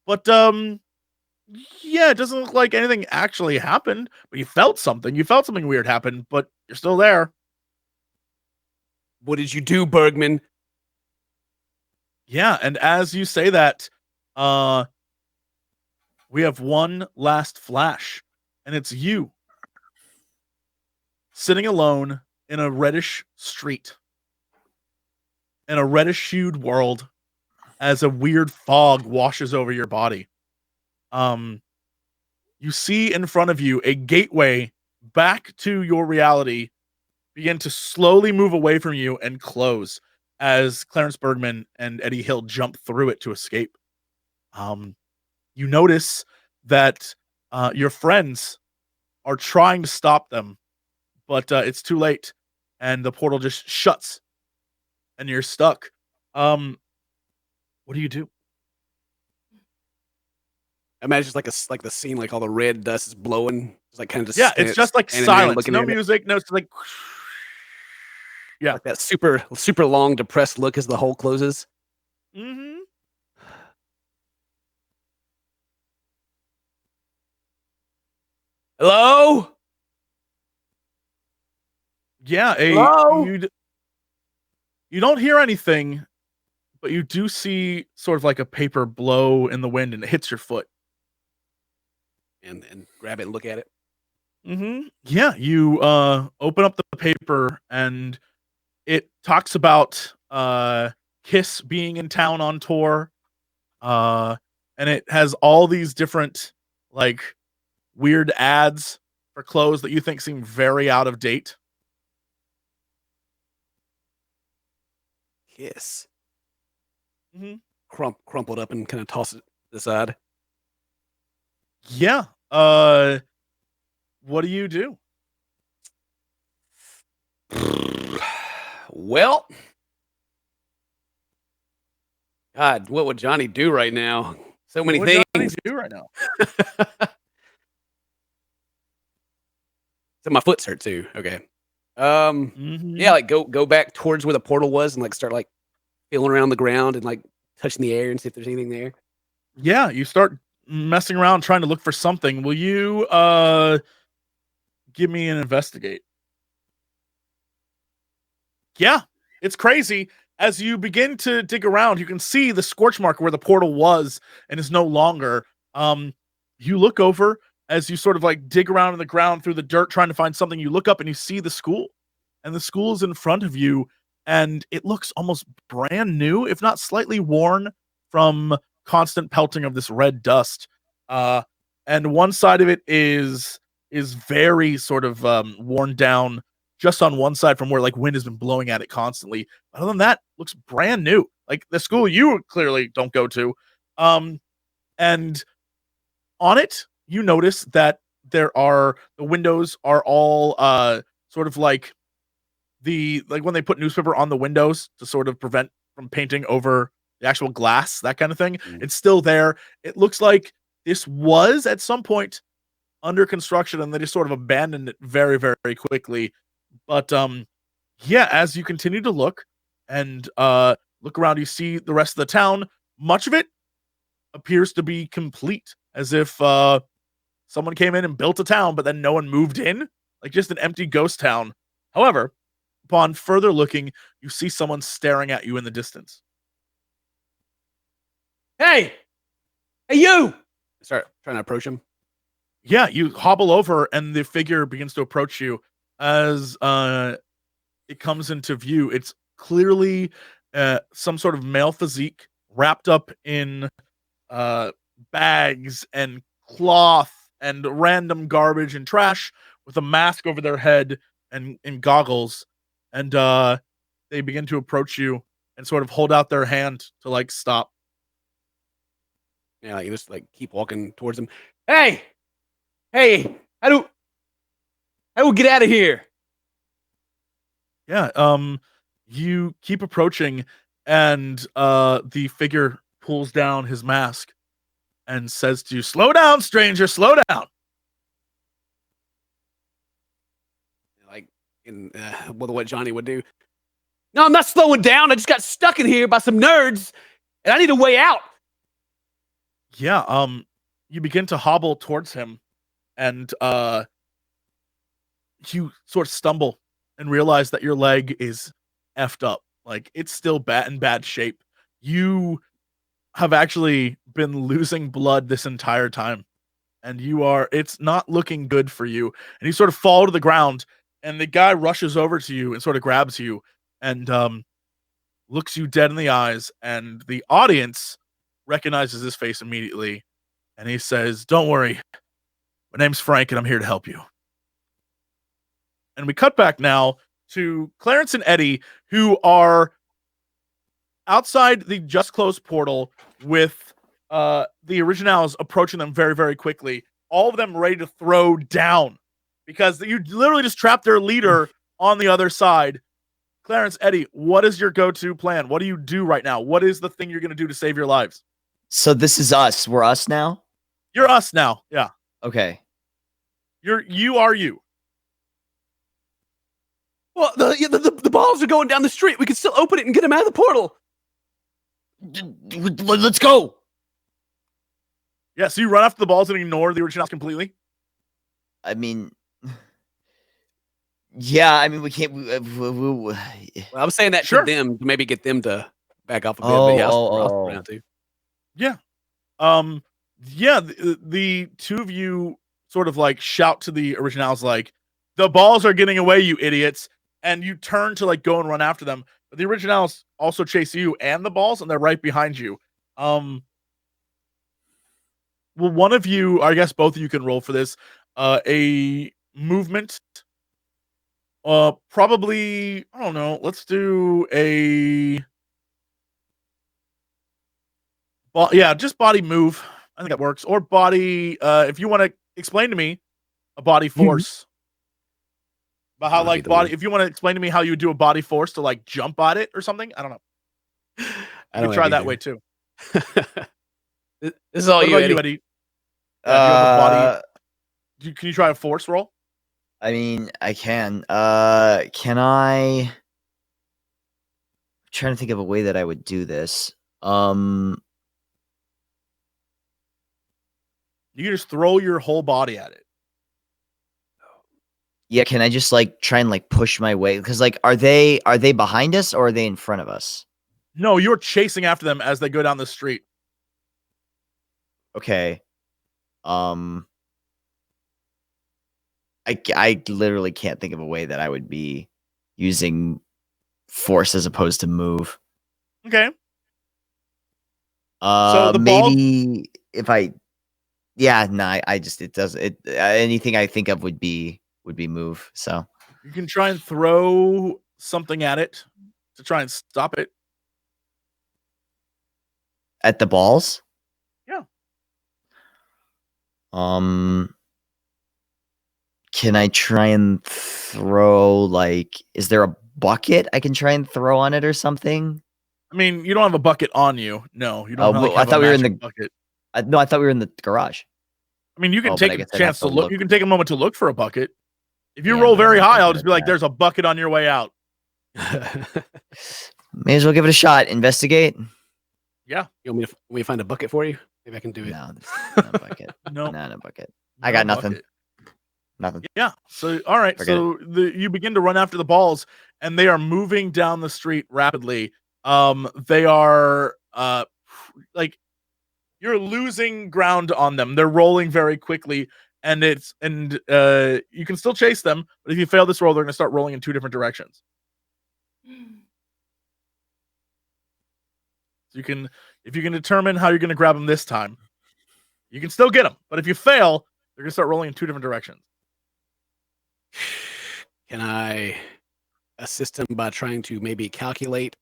But yeah, it doesn't look like anything actually happened, but you felt something. You felt something weird happen, but you're still there. What did you do, Bergman? Yeah, and as you say that, we have one last flash, and it's you sitting alone in a reddish street, in a reddish-hued world, as a weird fog washes over your body. You see in front of you a gateway back to your reality begin to slowly move away from you and close as Clarence Bergman and Eddie Hill jump through it to escape. You notice that your friends are trying to stop them, but it's too late, and the portal just shuts, and you're stuck. What do you do? I imagine it's like the scene, like all the red dust is blowing. It's like kind of just it's just like silence, no music, no, it's like like that super long depressed look as the hole closes. Mm-hmm. Hello? Yeah, Hello? You don't hear anything, but you do see sort of like a paper blow in the wind, and it hits your foot. And grab it and look at it. Mm-hmm. Yeah, you open up the paper, and it talks about Kiss being in town on tour, and it has all these different like weird ads for clothes that you think seem very out of date. Kiss. Mm-hmm. Crumpled up and kind of toss it aside. Yeah. What do you do? Well, God, what would Johnny do right now? So many what things. What would Johnny do right now? So my foot's hurt too. Okay. Mm-hmm. Yeah, like go back towards where the portal was and like start like feeling around the ground and like touching the air and see if there's anything there. Yeah, you start messing around trying to look for something. Will you give me an investigate? Yeah, it's crazy. As you begin to dig around, you can see the scorch mark where the portal was and is no longer. You look over as you sort of like dig around in the ground through the dirt trying to find something. You look up and you see the school, and the school is in front of you, and it looks almost brand new, if not slightly worn from constant pelting of this red dust. And one side of it is very sort of worn down just on one side from where like wind has been blowing at it constantly. Other than that, looks brand new. Like the school you clearly don't go to. And on it, you notice that the windows are all sort of like when they put newspaper on the windows to sort of prevent from painting over the actual glass, that kind of thing. It's still there. It looks like this was at some point under construction and they just sort of abandoned it very, very quickly. But yeah, as you continue to look and look around, you see the rest of the town. Much of it appears to be complete, as if someone came in and built a town, but then no one moved in, like just an empty ghost town. However, upon further looking, you see someone staring at you in the distance. Hey, you! Start trying to approach him. Yeah, you hobble over, and the figure begins to approach you. As it comes into view, it's clearly some sort of male physique wrapped up in bags and cloth and random garbage and trash, with a mask over their head and goggles. And they begin to approach you, and sort of hold out their hand to like stop. Yeah, like just like keep walking towards him. Hey, how do we get out of here? Yeah, you keep approaching, and the figure pulls down his mask and says to you, "Slow down, stranger, slow down." Like in what Johnny would do. No, I'm not slowing down. I just got stuck in here by some nerds, and I need a way out. Yeah, you begin to hobble towards him, and you sort of stumble and realize that your leg is effed up. Like, it's still in bad shape. You have actually been losing blood this entire time, and it's not looking good for you. And you sort of fall to the ground, and the guy rushes over to you and sort of grabs you and looks you dead in the eyes, and the audience recognizes his face immediately, and he says, "Don't worry, my name's Frank, and I'm here to help you." And we cut back now to Clarence and Eddie, who are outside the just closed portal with the Originals approaching them very, very quickly. All of them ready to throw down because you literally just trapped their leader on the other side. Clarence, Eddie, what is your go-to plan? What do you do right now? What is the thing you're going to do to save your lives? So this is us. We're us now? You're us now. Yeah. Okay. You are you. Well, the balls are going down the street. We can still open it and get them out of the portal. Let's go. Yeah, so you run after the balls and ignore the Originals completely? I mean... Yeah, I mean, we can't... Well, I'm saying that Sure. to them to maybe get them to back off a bit. But yeah, I'll around too. Yeah. Yeah, the two of you sort of like shout to the Originals like, "The balls are getting away, you idiots." And you turn to like go and run after them. But the Originals also chase you and the balls, and they're right behind you. Well, one of you, I guess both of you can roll for this. A movement. Probably, I don't know. Let's do just body move. I think that works. Or body, if you want to explain to me a body force. About how like body, if you want to explain to me how you would do a body force to like jump at it or something. I don't know. I can try that way too. This is all you, Eddie. Yeah, do you have a body? Can you try a force roll? I mean, I can. Can I? I'm trying to think of a way that I would do this. You can just throw your whole body at it. Yeah, can I just like try and like push my way? Because like, are they behind us or are they in front of us? No, you're chasing after them as they go down the street. Okay. I literally can't think of a way that I would be using force as opposed to move. Okay. So the maybe if I, I just anything I think of would be move. So you can try and throw something at it to try and stop it. At the balls? Yeah. Can I try and throw, like, is there a bucket I can try and throw on it or something? I mean, you don't have a bucket on you. No, you don't. I thought we were in the bucket. No, I thought we were in the garage. I mean, you can take a chance to look. You can take a moment to look for a bucket. If you roll very high, I'll just be like, "There's a bucket on your way out." May as well give it a shot. Investigate. Yeah. You want me to find a bucket for you? Maybe I can do it. No, there's no bucket. No, not a bucket. I got nothing. Bucket. Nothing. Yeah. So, all right. So you begin to run after the balls, and they are moving down the street rapidly. They are like you're losing ground on them. They're rolling very quickly, and you can still chase them, but if you fail this roll, they're going to start rolling in two different directions. So if you can determine how you're going to grab them this time, you can still get them. But if you fail, they're going to start rolling in two different directions. Can I assist him by trying to maybe calculate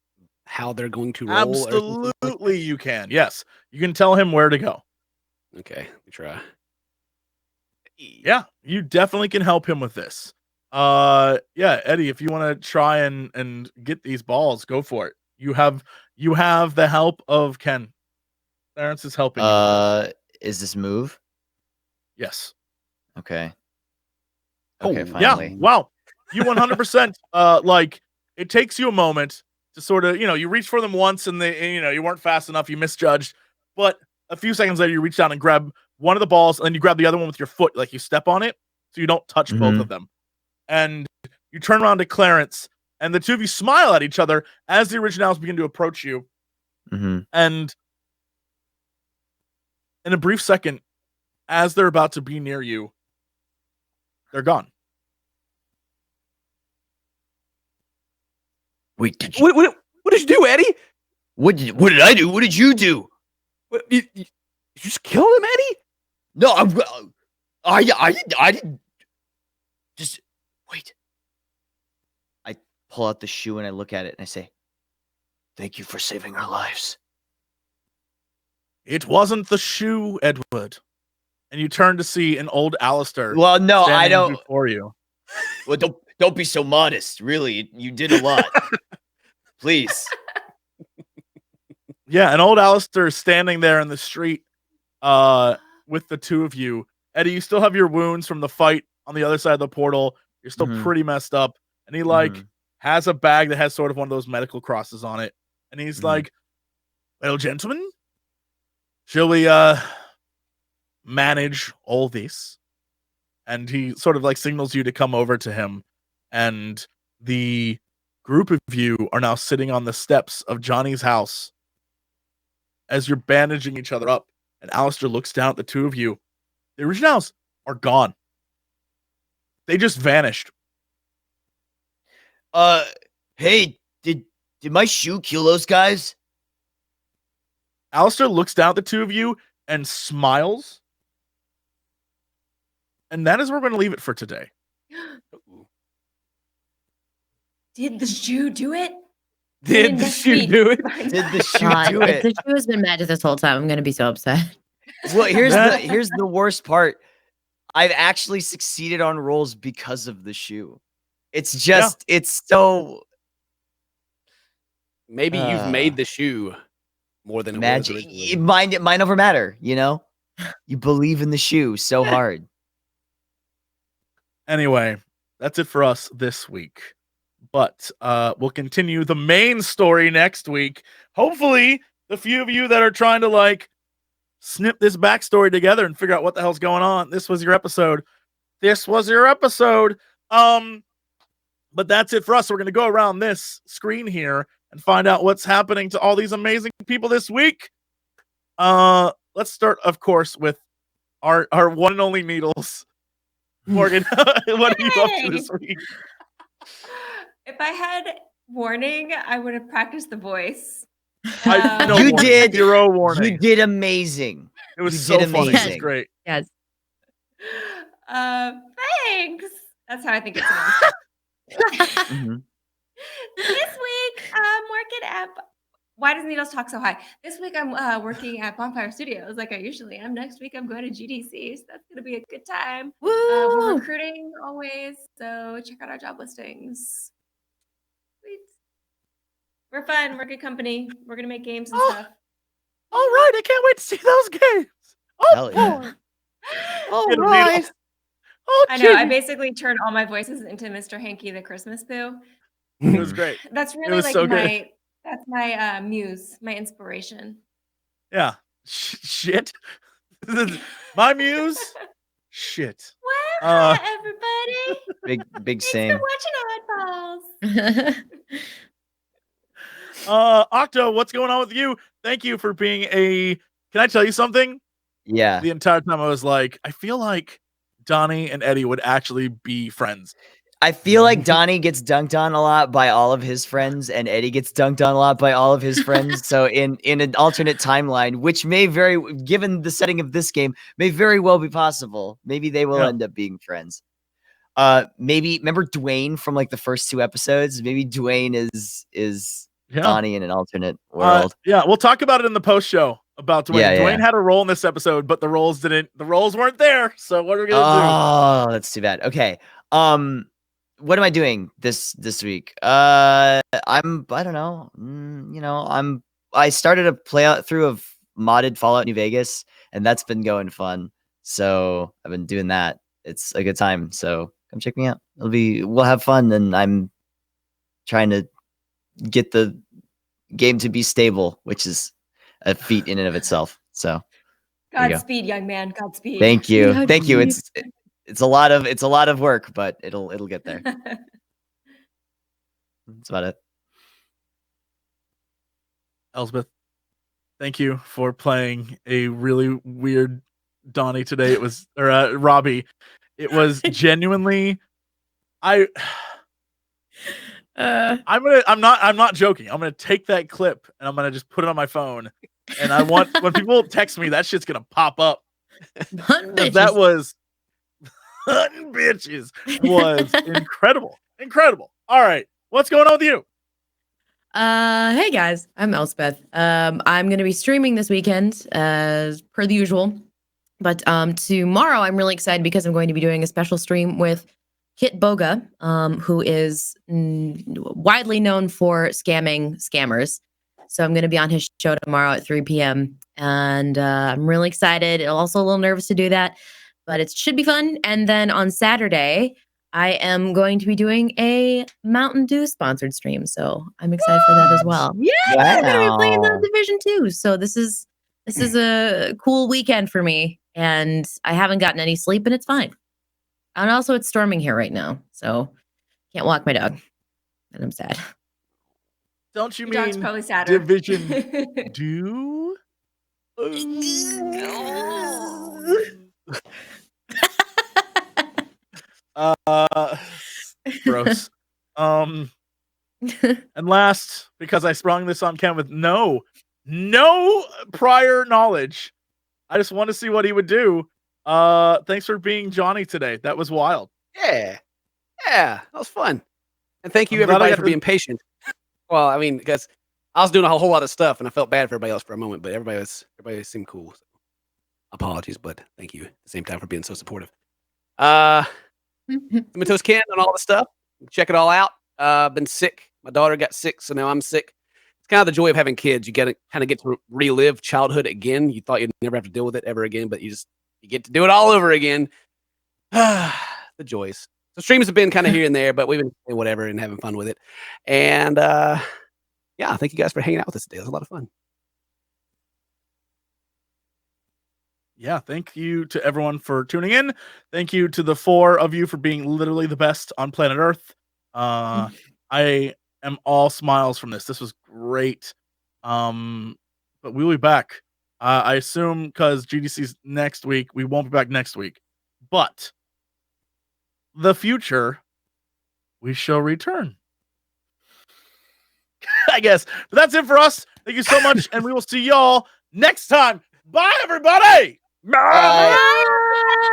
how they're going to roll? Absolutely, you can. Yes, you can tell him where to go. Okay, let me try. Yeah, you definitely can help him with this. Yeah, Eddie, if you want to try and get these balls, go for it. You have the help of Ken. Clarence is helping you with this. Is this move? Yes. Okay. Okay, finally. Yeah. Wow. You 100%. Like it takes you a moment to sort of, you reach for them once and you weren't fast enough. You misjudged, but a few seconds later, you reach down and grab one of the balls, and then you grab the other one with your foot, like you step on it, so you don't touch both of them. And you turn around to Clarence, and the two of you smile at each other as the originals begin to approach you. And in a brief second, as they're about to be near you, they're gone. Wait, did you? What did you do, Eddie? What did I do? What did you do? You just killed him, Eddie? No, I didn't. Just wait. I pull out the shoe and I look at it and I say, "Thank you for saving our lives." It wasn't the shoe, Edward. And you turn to see an old Alistair. Well, no, I don't. Before you. Well, don't be so modest. Really, you did a lot. Please. Yeah, an old Alistair is standing there in the street with the two of you. Eddie, you still have your wounds from the fight on the other side of the portal. You're still pretty messed up. And he has a bag that has sort of one of those medical crosses on it. And he's like, "Well, gentlemen, shall we manage all this?" And he sort of like signals you to come over to him. And the group of you are now sitting on the steps of Johnny's house as you're bandaging each other up. And Alistair looks down at the two of you. The originals are gone. They just vanished. Hey, did my shoe kill those guys? Alistair looks down at the two of you and smiles. And that is where we're going to leave it for today. Did the shoe do it? Did the shoe do it? Did the shoe do it? The shoe has been magic this whole time. I'm going to be so upset. Well, here's the worst part. I've actually succeeded on rolls because of the shoe. It's just it's so. Maybe you've made the shoe more than magic. It was originally. Mind over matter. You believe in the shoe so hard. Anyway, that's it for us this week. But we'll continue the main story next week. Hopefully, the few of you that are trying to like snip this backstory together and figure out what the hell's going on, this was your episode. But that's it for us. So we're going to go around this screen here and find out what's happening to all these amazing people this week. Let's start, of course, with our one and only Needles. Morgan, what are you up to this week? If I had warning, I would have practiced the voice. You did. Zero warning. You did amazing. It was so funny. It was great. Yes. Thanks. That's how I think it sounds. This week, I'm working at. Why does Needles talk so high? This week, I'm working at Bonfire Studios like I usually am. Next week, I'm going to GDC, so that's going to be a good time. We're recruiting always, so check out our job listings. Sweet. We're fun. We're good company. We're going to make games and stuff. All right. I can't wait to see those games. Oh, boy. All right. Oh, I know. I basically turned all my voices into Mr. Hanky the Christmas Poo. It was great. That's really like so my... That's my muse, my inspiration. Yeah. Shit. My muse? Shit. Well, hi, everybody. Big Thanks same. for watching Oddballs. Octo, what's going on with you? Thank you for being a... Can I tell you something? Yeah. The entire time I was like, I feel like Donnie and Eddie would actually be friends. I feel like Donnie gets dunked on a lot by all of his friends, and Eddie gets dunked on a lot by all of his friends. So in an alternate timeline, which may given the setting of this game, may very well be possible. Maybe they will end up being friends. Maybe remember Dwayne from like the first two episodes? Maybe Dwayne is Donnie in an alternate world. Yeah, we'll talk about it in the post show about Dwayne. Yeah, Dwayne had a role in this episode, but the roles weren't there. So what are we gonna do? Oh, that's too bad. Okay. What am I doing this week? I don't know. I started a play through of modded Fallout New Vegas, and that's been going fun. So I've been doing that. It's a good time. So come check me out. We'll have fun, and I'm trying to get the game to be stable, which is a feat in and of itself. So Godspeed, young man. Godspeed. Thank you. Thank you. It's a lot of work, but it'll get there. That's about it. Elspeth, thank you for playing a really weird Donnie today. It was Robbie. It was genuinely I'm not joking. I'm gonna take that clip and I'm gonna just put it on my phone. And I want when people text me, that shit's gonna pop up. That was bitches was incredible. Incredible. All right. What's going on with you? Hey guys, I'm Elspeth. I'm gonna be streaming this weekend as per the usual. But tomorrow I'm really excited because I'm going to be doing a special stream with Kit Boga, who is widely known for scamming scammers. So I'm going to be on his show tomorrow at 3 p.m. And I'm really excited. Also a little nervous to do that, but it should be fun. And then on Saturday, I am going to be doing a Mountain Dew sponsored stream. So I'm excited for that as well. Yeah, I'm going to be playing the Division 2. So this is a cool weekend for me. And I haven't gotten any sleep, and it's fine. And also, it's storming here right now, so can't walk my dog, and I'm sad. Don't you Your mean dog's probably sadder. Division 2? Gross. And last, because I sprung this on Ken with no prior knowledge, I just want to see what he would do. Thanks for being Johnny today. That was wild. Yeah, that was fun. And thank you everybody for being patient. Well, I mean, because I was doing a whole lot of stuff, and I felt bad for everybody else for a moment, but everybody seemed cool. So apologies, but thank you at the same time for being so supportive. CinnamonToastKen and all the stuff. Check it all out. Been sick. My daughter got sick, so now I'm sick. It's kind of the joy of having kids. You get to relive childhood again. You thought you'd never have to deal with it ever again, but you get to do it all over again. The joys. So streams have been kind of here and there, but we've been doing whatever and having fun with it. And yeah, thank you guys for hanging out with us today. It was a lot of fun. Yeah, thank you to everyone for tuning in. Thank you to the 4 of you for being literally the best on planet Earth. I am all smiles from this. This was great. But we'll be back. I assume because GDC's next week, we won't be back next week. But the future, we shall return. I guess. But that's it for us. Thank you so much, and we will see y'all next time. Bye, everybody! Bye!